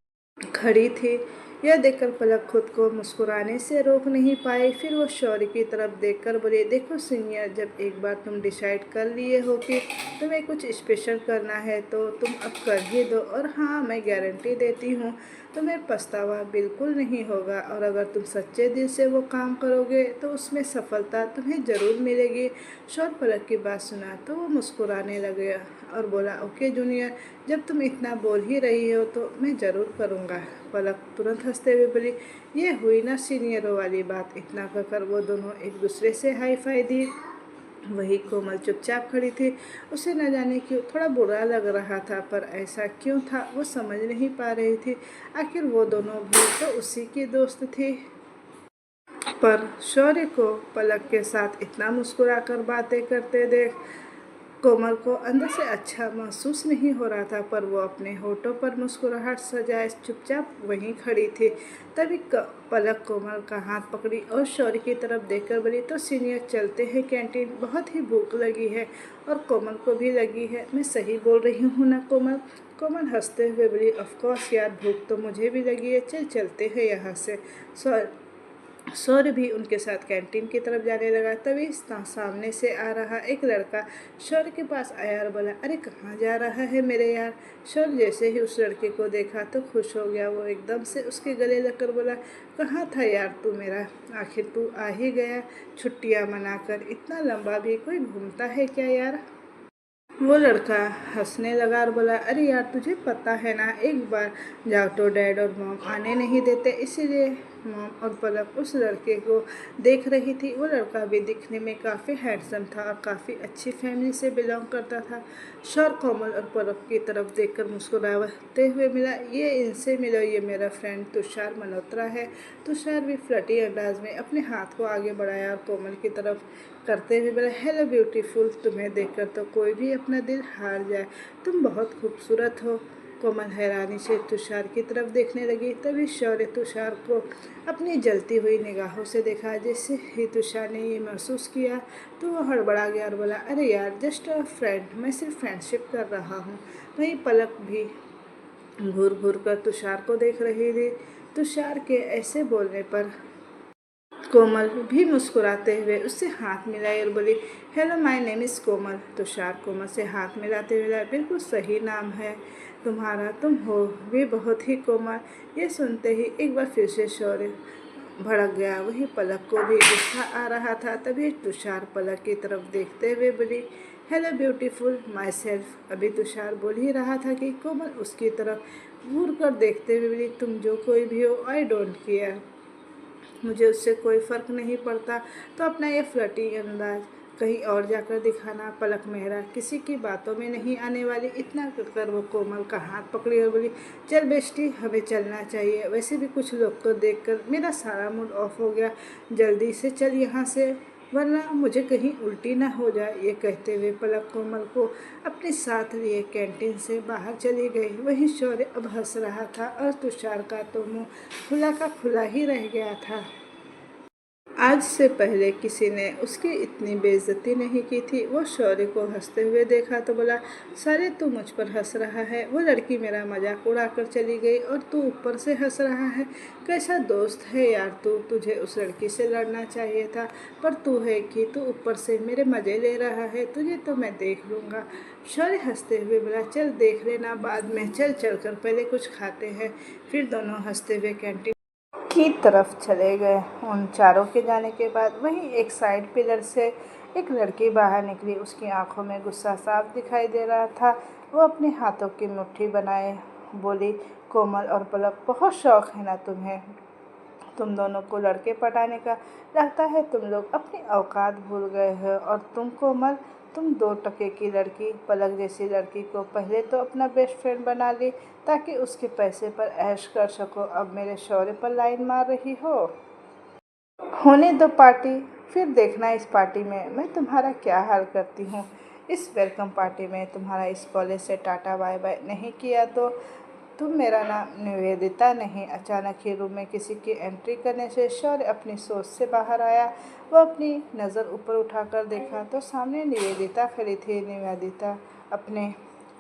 खड़ी थी। यह देखकर पलक खुद को मुस्कुराने से रोक नहीं पाई। फिर वो शौर्य की तरफ देखकर बोली, देखो सीनियर, जब एक बार तुम डिसाइड कर लिए हो कि तुम्हें कुछ स्पेशल करना है तो तुम अब कर ही दो। और हाँ, मैं गारंटी देती हूँ तुम्हें पछतावा बिल्कुल नहीं होगा, और अगर तुम सच्चे दिल से वो काम करोगे तो उसमें सफलता तुम्हें ज़रूर मिलेगी। शौर्य पलक की बात सुना तो वो मुस्कुराने लगे और बोला, ओके जूनियर, जब तुम इतना बोल ही रही हो तो मैं ज़रूर करूँगा। पलक तुरंत हंसते हुए बोली, ये हुई ना सीनियरों वाली बात। इतना कहकर वो दोनों एक दूसरे से हाई फाई दी। वही कोमल चुपचाप खड़ी थी। उसे न जाने क्यों थोड़ा बुरा लग रहा था, पर ऐसा क्यों था वो समझ नहीं पा रही थी। आखिर वो दोनों भी तो उसी की दोस्त थी। पर शौर्य को पलक के साथ इतना मुस्कुराकर बातें करते देख कोमल को अंदर से अच्छा महसूस नहीं हो रहा था, पर वो अपने होठों पर मुस्कुराहट सजाए चुपचाप वहीं खड़ी थी। तभी पलक कोमल का हाथ पकड़ी और शौर्य की तरफ देखकर बोली, तो सीनियर चलते हैं कैंटीन, बहुत ही भूख लगी है और कोमल को भी लगी है। मैं सही बोल रही हूँ ना कोमल। कोमल हंसते हुए बोली, ऑफ कोर्स यार, भूख तो मुझे भी लगी है, चल चलते हैं यहाँ से। शौर्य भी उनके साथ कैंटीन की तरफ जाने लगा। तभी सामने से आ रहा एक लड़का शौर्य के पास आया और बोला, अरे कहाँ जा रहा है मेरे यार। शौर्य जैसे ही उस लड़के को देखा तो खुश हो गया। वो एकदम से उसके गले लगकर बोला, कहाँ था यार तू मेरा, आखिर तू आ ही गया। छुट्टियाँ मनाकर इतना लंबा भी कोई घूमता है क्या यार। वो लड़का हंसने लगा और बोला, अरे यार तुझे पता है ना, एक बार जाओ तो डैड और मॉम आने नहीं देते, इसीलिए मॉम और पलक उस लड़के को देख रही थी। वो लड़का भी दिखने में काफ़ी हैंडसम था और काफ़ी अच्छी फैमिली से बिलोंग करता था। शौर्य कोमल और पलक की तरफ देखकर मुस्कुराते हुए मिला, ये इनसे मिलो, ये मेरा फ्रेंड तुषार मल्होत्रा है। तुषार भी फ्लर्टी अंदाज में अपने हाथ को आगे बढ़ाया और कोमल की तरफ करते हुए बोला, हेलो ब्यूटीफुल, तुम्हें देखकर तो कोई भी अपना दिल हार जाए, तुम बहुत खूबसूरत हो। कोमल हैरानी से तुषार की तरफ देखने लगी। तभी शौर्य तुषार को अपनी जलती हुई निगाहों से देखा। जैसे ही तुषार ने ये महसूस किया तो वो हड़बड़ा गया और बोला, अरे यार जस्ट अ फ्रेंड, मैं सिर्फ फ्रेंडशिप कर रहा हूँ। वहीं पलक भी घूर घूर कर तुषार को देख रही थी। तुषार के ऐसे बोलने पर कोमल भी मुस्कुराते हुए उससे हाथ मिलाई और बोली, हेलो माय नेम इज़ कोमल। तुषार कोमल से हाथ मिलाते हुए बोला, बिल्कुल सही नाम है तुम्हारा, तुम हो भी बहुत ही कोमल। ये सुनते ही एक बार फिर से शौर्य भड़क गया। वही पलक को भी गुस्सा आ रहा था। तभी तुषार पलक की तरफ देखते हुए बोली, हेलो ब्यूटीफुल माई सेल्फ। अभी तुषार बोल ही रहा था कि कोमल उसकी तरफ घूर कर देखते हुए बोली, तुम जो कोई भी हो, आई डोंट केयर, मुझे उससे कोई फ़र्क नहीं पड़ता, तो अपना ये फ्लर्टी अंदाज कहीं और जाकर दिखाना। पलक मेहरा किसी की बातों में नहीं आने वाली। इतना कर वो कोमल का हाथ पकड़ी और बोली, चल बेस्टी, हमें चलना चाहिए, वैसे भी कुछ लोग को देखकर मेरा सारा मूड ऑफ हो गया, जल्दी से चल यहाँ से, वरना मुझे कहीं उल्टी ना हो जाए। ये कहते हुए पलक कोमल को अपने साथ लिए कैंटीन से बाहर चली गई। वहीं शौर्य अब हंस रहा था और तुषार का तो मुँह खुला का खुला ही रह गया था। आज से पहले किसी ने उसकी इतनी बेइज्जती नहीं की थी। वो शौर्य को हंसते हुए देखा तो बोला, साले तू मुझ पर हंस रहा है, वो लड़की मेरा मजाक उड़ाकर चली गई और तू ऊपर से हंस रहा है। कैसा दोस्त है यार तू, तुझे उस लड़की से लड़ना चाहिए था, पर तू है कि तू ऊपर से मेरे मज़े ले रहा है, तुझे तो मैं देख लूँगा। शौर्य हंसते हुए बोला, चल देख लेना बाद में, चल चल कर पहले कुछ खाते हैं। फिर दोनों हंसते हुए कैंटीन की तरफ चले गए। उन चारों के जाने के बाद वहीं एक साइड पिलर से एक लड़की बाहर निकली। उसकी आंखों में गुस्सा साफ दिखाई दे रहा था। वो अपने हाथों की मुट्ठी बनाए बोली, कोमल और पलक, बहुत शौक है ना तुम्हें तुम दोनों को लड़के पटाने का, लगता है तुम लोग अपनी औकात भूल गए हो। और तुम कोमल, तुम 2 टके की लड़की, पलक जैसी लड़की को पहले तो अपना बेस्ट फ्रेंड बना ली ताकि उसके पैसे पर ऐश कर सको, अब मेरे शौर्य पर लाइन मार रही हो। होने दो पार्टी, फिर देखना इस पार्टी में मैं तुम्हारा क्या हाल करती हूँ। इस वेलकम पार्टी में तुम्हारा इस कॉलेज से टाटा बाय बाय नहीं किया तो तुम मेरा नाम निवेदिता नहीं। अचानक ही रूम में किसी की एंट्री करने से शौर्य अपनी सोच से बाहर आया। वो अपनी नज़र ऊपर उठाकर देखा तो सामने निवेदिता खड़ी थी। निवेदिता अपने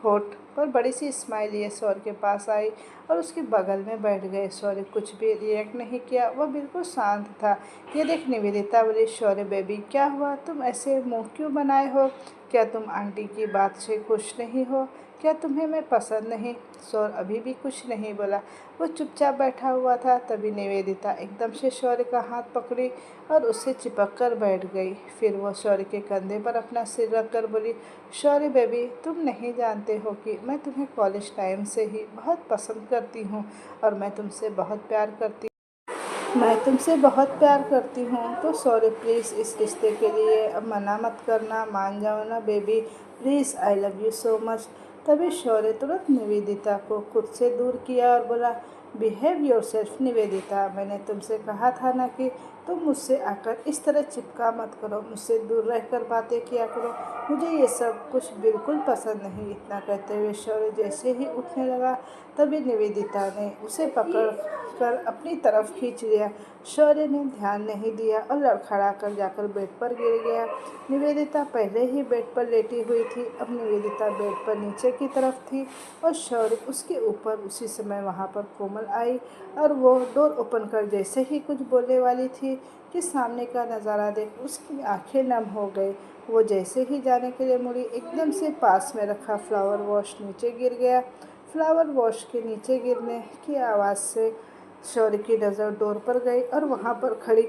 होठ पर बड़ी सी स्माइल लिए शौर्य के पास आई और उसके बगल में बैठ गए। शौर्य कुछ भी रिएक्ट नहीं किया, वह बिल्कुल शांत था। ये देख निवेदिता बोली, शौर्य बेबी क्या हुआ, तुम ऐसे मुंह क्यों बनाए हो, क्या तुम आंटी की बात से खुश नहीं हो, क्या तुम्हें मैं पसंद नहीं। शौर्य अभी भी कुछ नहीं बोला, वो चुपचाप बैठा हुआ था। तभी निवेदिता एकदम से शौर्य का हाथ पकड़ी और उससे चिपक कर बैठ गई। फिर वो शौर्य के कंधे पर अपना सिर रख कर बोली, शौर्य बेबी, तुम नहीं जानते हो कि मैं तुम्हें कॉलेज टाइम से ही बहुत पसंद करती हूँ और मैं तुमसे बहुत प्यार करती हूँ। तो शौर्य प्लीज़ इस रिश्ते के लिए अब मना मत करना, मान जाओ ना baby, please, I love you so much. तभी शौर्य तुरंत निवेदिता को खुद से दूर किया और बोला, बिहेव योरसेल्फ निवेदिता, मैंने तुमसे कहा था ना कि तुम मुझसे आकर इस तरह चिपका मत करो, मुझसे दूर रहकर बातें किया करो, मुझे ये सब कुछ बिल्कुल पसंद नहीं। इतना कहते हुए शौर्य जैसे ही उठने लगा तभी निवेदिता ने उसे पकड़ कर अपनी तरफ खींच लिया। शौर्य ने ध्यान नहीं दिया और लड़खड़ा कर जाकर बेड पर गिर गया। निवेदिता पहले ही बेड पर लेटी हुई थी। अब निवेदिता बेड पर नीचे की तरफ थी और शौर्य उसके ऊपर। उसी समय वहाँ पर कोमल कोमल आई और वो डोर ओपन कर जैसे ही कुछ बोलने वाली थी कि सामने का नज़ारा देख उसकी आंखें नम हो गई। वो जैसे ही जाने के लिए मुड़ी, एकदम से पास में रखा फ्लावर वॉश नीचे गिर गया। फ्लावर वॉश के नीचे गिरने की आवाज़ से शौर्य की नज़र डोर पर गई और वहाँ पर खड़ी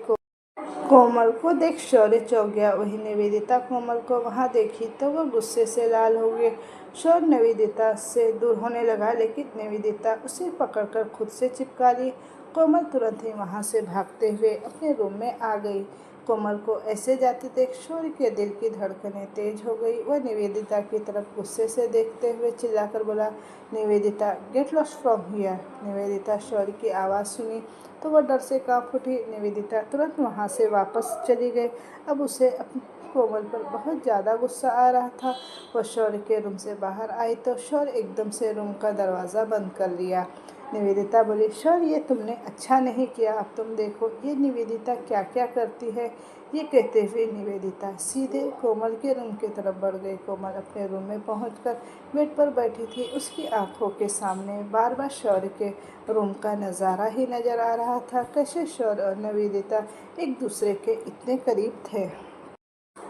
कोमल को देख शौर्य चौंक गया। वही निवेदिता कोमल को वहाँ देखी तो वह गुस्से से लाल हो गए। शौर्य निवेदिता से दूर होने लगा, लेकिन निवेदिता उसे पकड़कर खुद से चिपका ली। कोमल तुरंत ही वहाँ से भागते हुए अपने रूम में आ गई। कोमल को ऐसे जाते देख शौर्य के दिल की धड़कनें तेज हो गई। वह निवेदिता की तरफ गुस्से से देखते हुए चिल्लाकर बोला, Nivedita, get lost from here. Nivedita Shaurya की आवाज़ सुनी तो वह डर से कांप उठी। निवेदिता तुरंत वहाँ से वापस चली गई। अब उसे अपनी कोमल पर बहुत ज़्यादा गुस्सा आ रहा था। वह शौर्य के रूम से बाहर आई तो शौर्य एकदम से रूम का दरवाज़ा बंद कर लिया। निवेदिता बोली, शौर्य, ये तुमने अच्छा नहीं किया। अब तुम देखो ये निवेदिता क्या क्या करती है। ये कहते हुए निवेदिता सीधे कोमल के रूम की तरफ बढ़ गई। कोमल अपने रूम में पहुंचकर बेड पर बैठी थी। उसकी आंखों के सामने बार बार शौर्य के रूम का नज़ारा ही नज़र आ रहा था। कैसे शौर्य और निवेदिता एक दूसरे के इतने करीब थे।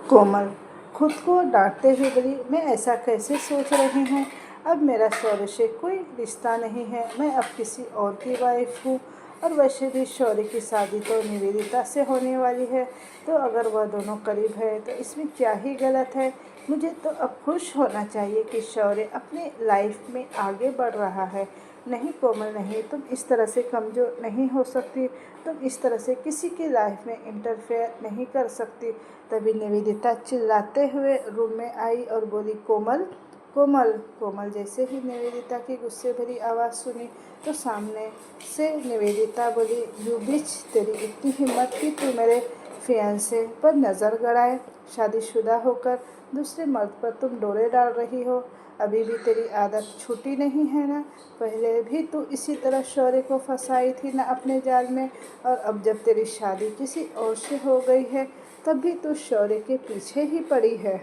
कोमल खुद को डांटते हुए बोली, मैं ऐसा कैसे सोच रही हूँ। अब मेरा शौर्य से कोई रिश्ता नहीं है, मैं अब किसी और की वाइफ हूँ। और वैसे भी शौर्य की शादी तो निवेदिता से होने वाली है, तो अगर वह दोनों करीब है तो इसमें क्या ही गलत है। मुझे तो अब खुश होना चाहिए कि शौर्य अपने लाइफ में आगे बढ़ रहा है। नहीं कोमल, नहीं, तुम इस तरह से कमज़ोर नहीं हो सकती। तुम इस तरह से किसी की लाइफ में इंटरफेयर नहीं कर सकती। तभी निवेदिता चिल्लाते हुए रूम में आई और बोली, कोमल, कोमल। कोमल जैसे ही निवेदिता की गुस्से भरी आवाज़ सुनी तो सामने से निवेदिता बोली, यू बिच, तेरी इतनी हिम्मत कि तू मेरे फियांसे पर नज़र गड़ाए। शादीशुदा होकर दूसरे मर्द पर तुम डोरे डाल रही हो। अभी भी तेरी आदत छूटी नहीं है ना। पहले भी तू इसी तरह शौर्य को फंसाई थी ना अपने जाल में, और अब जब तेरी शादी किसी और से हो गई है तब भी तू शौर्य के पीछे ही पड़ी है।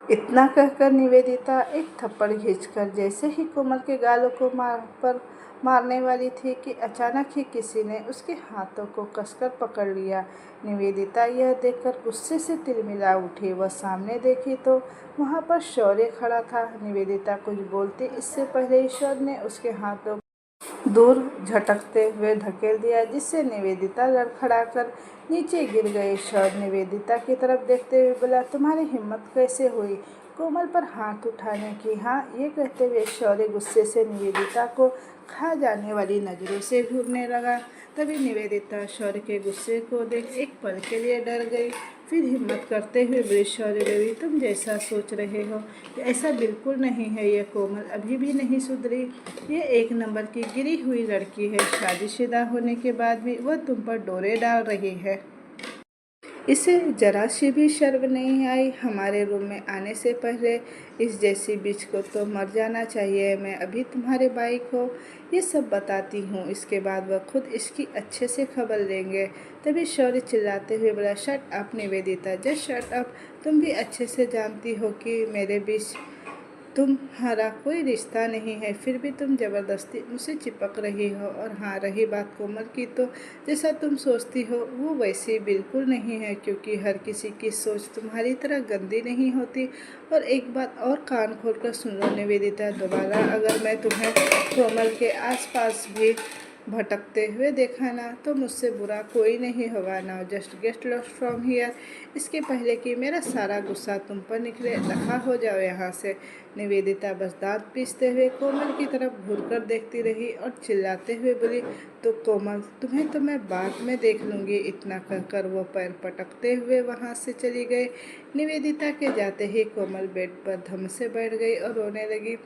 इतना कहकर निवेदिता एक थप्पड़ खींचकर जैसे ही कोमल के गालों को मारने वाली थी कि अचानक ही किसी ने उसके हाथों को कसकर पकड़ लिया। निवेदिता यह देखकर गुस्से से तिलमिला उठी। वह सामने देखी तो वहाँ पर शौर्य खड़ा था। निवेदिता कुछ बोलती इससे पहले ही शौर्य ने उसके हाथों दूर झटकते हुए धकेल दिया, जिससे निवेदिता लड़खड़ाकर नीचे गिर गई। शौर्य निवेदिता की तरफ देखते हुए बोला, तुम्हारी हिम्मत कैसे हुई कोमल पर हाथ उठाने की। हाँ, ये कहते हुए शौर्य गुस्से से निवेदिता को खा जाने वाली नज़रों से घूरने लगा। तभी निवेदिता शौर्य के गुस्से को देख एक पल के लिए डर गई। फिर हिम्मत करते हुए बोली, शौर्य देवी, तुम जैसा सोच रहे हो ऐसा बिल्कुल नहीं है। ये कोमल अभी भी नहीं सुधरी। ये एक नंबर की गिरी हुई लड़की है। शादीशुदा होने के बाद भी वह तुम पर डोरे डाल रही है। इसे जरा सी भी शर्म नहीं आई। हमारे रूम में आने से पहले इस जैसी बिच को तो मर जाना चाहिए। मैं अभी तुम्हारे भाई को ये सब बताती हूँ, इसके बाद वह खुद इसकी अच्छे से खबर लेंगे। तभी शौर्य चिल्लाते हुए बोला, shut up Nivedita, just shut up. तुम भी अच्छे से जानती हो कि मेरे बीच तुम्हारा कोई रिश्ता नहीं है, फिर भी तुम ज़बरदस्ती मुझसे चिपक रही हो। और हाँ, रही बात कोमल की, तो जैसा तुम सोचती हो वो वैसी बिल्कुल नहीं है, क्योंकि हर किसी की सोच तुम्हारी तरह गंदी नहीं होती। और एक बात और कान खोलकर सुन लो निवेदिता, दोबारा अगर मैं तुम्हें कोमल के आसपास भी भटकते हुए देखा ना तो मुझसे बुरा कोई नहीं होगा। ना just get lost from here. इसके पहले कि मेरा सारा गुस्सा तुम पर निकले, दफा हो जाओ यहाँ से। निवेदिता बस दांत पीसते हुए कोमल की तरफ घूरकर देखती रही और चिल्लाते हुए बोली, तो कोमल, तुम्हें तो मैं बाद में देख लूँगी। इतना कहकर वो पैर पटकते हुए वहाँ से चली गई। निवेदिता के जाते ही कोमल बेड पर धम से बैठ गई और रोने लगी।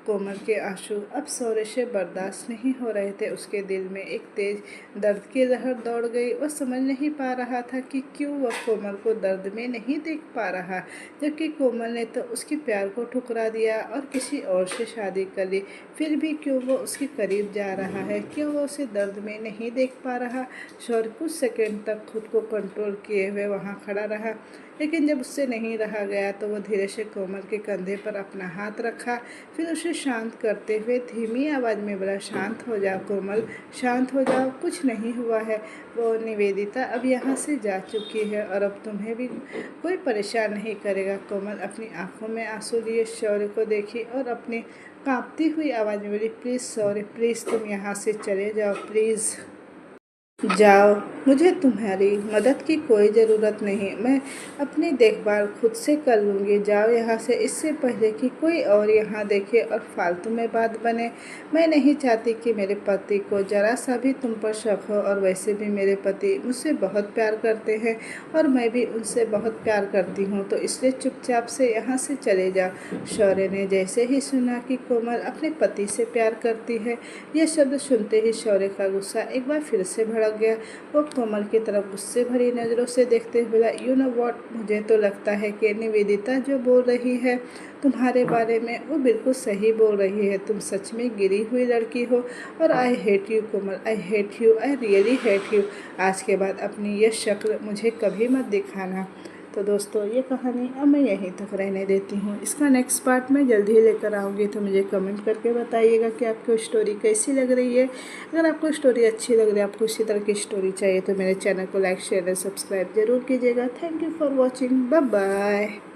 कोमल के आंसू अब शौर्य से बर्दाश्त नहीं हो रहे थे। उसके दिल में एक तेज दर्द की लहर दौड़ गई। वह समझ नहीं पा रहा था कि क्यों वह कोमल को दर्द में नहीं देख पा रहा, जबकि कोमल ने तो उसके प्यार को ठुकरा दिया और किसी और से शादी कर ली। फिर भी क्यों वो उसके करीब जा रहा है, क्यों वो उसे दर्द में नहीं देख पा रहा। शौर्य कुछ सेकंड तक खुद को कंट्रोल किए हुए वहाँ खड़ा रहा। लेकिन जब उससे नहीं रहा गया तो वो धीरे से कोमल के कंधे पर अपना हाथ रखा, फिर उसे शांत करते हुए धीमी आवाज़ में बोला, शांत हो जाओ कोमल, शांत हो जाओ, कुछ नहीं हुआ है। वो निवेदिता अब यहाँ से जा चुकी है और अब तुम्हें भी कोई परेशान नहीं करेगा। कोमल अपनी आंखों में आंसू लिए शौर्य को देखी और अपनी कांपती हुई आवाज़ में बोली, प्लीज़ शौर्य, प्लीज़ तुम यहाँ से चले जाओ, प्लीज़ जाओ, मुझे तुम्हारी मदद की कोई ज़रूरत नहीं, मैं अपनी देखभाल खुद से कर लूँगी। जाओ यहाँ से, इससे पहले कि कोई और यहाँ देखे और फालतू में बात बने। मैं नहीं चाहती कि मेरे पति को ज़रा सा भी तुम पर शक हो, और वैसे भी मेरे पति मुझसे बहुत प्यार करते हैं और मैं भी उनसे बहुत प्यार करती हूँ, तो इसलिए चुपचाप से यहाँ से चले जाओ। शौर्य ने जैसे ही सुना कि कोमल अपने पति से प्यार करती है, यह शब्द सुनते ही शौर्य का गुस्सा एक बार फिर से भड़क गया। वो कोमल की तरफ गुस्से भरी नज़रों से देखते हुए बोला, यू नो व्हाट, मुझे तो लगता है कि निवेदिता जो बोल रही है तुम्हारे बारे में वो बिल्कुल सही बोल रही है। तुम सच में गिरी हुई लड़की हो और I hate you Komal, I hate you, I really hate you. आज के बाद अपनी यह शक्ल मुझे कभी मत दिखाना। तो दोस्तों, ये कहानी अब मैं यहीं तक रहने देती हूँ। इसका नेक्स्ट पार्ट मैं जल्दी ही लेकर आऊँगी, तो मुझे कमेंट करके बताइएगा कि आपको स्टोरी कैसी लग रही है। अगर आपको स्टोरी अच्छी लग रही है, आपको इसी तरह की स्टोरी चाहिए, तो मेरे चैनल को लाइक, शेयर और सब्सक्राइब जरूर कीजिएगा। Thank you for watching, bye bye.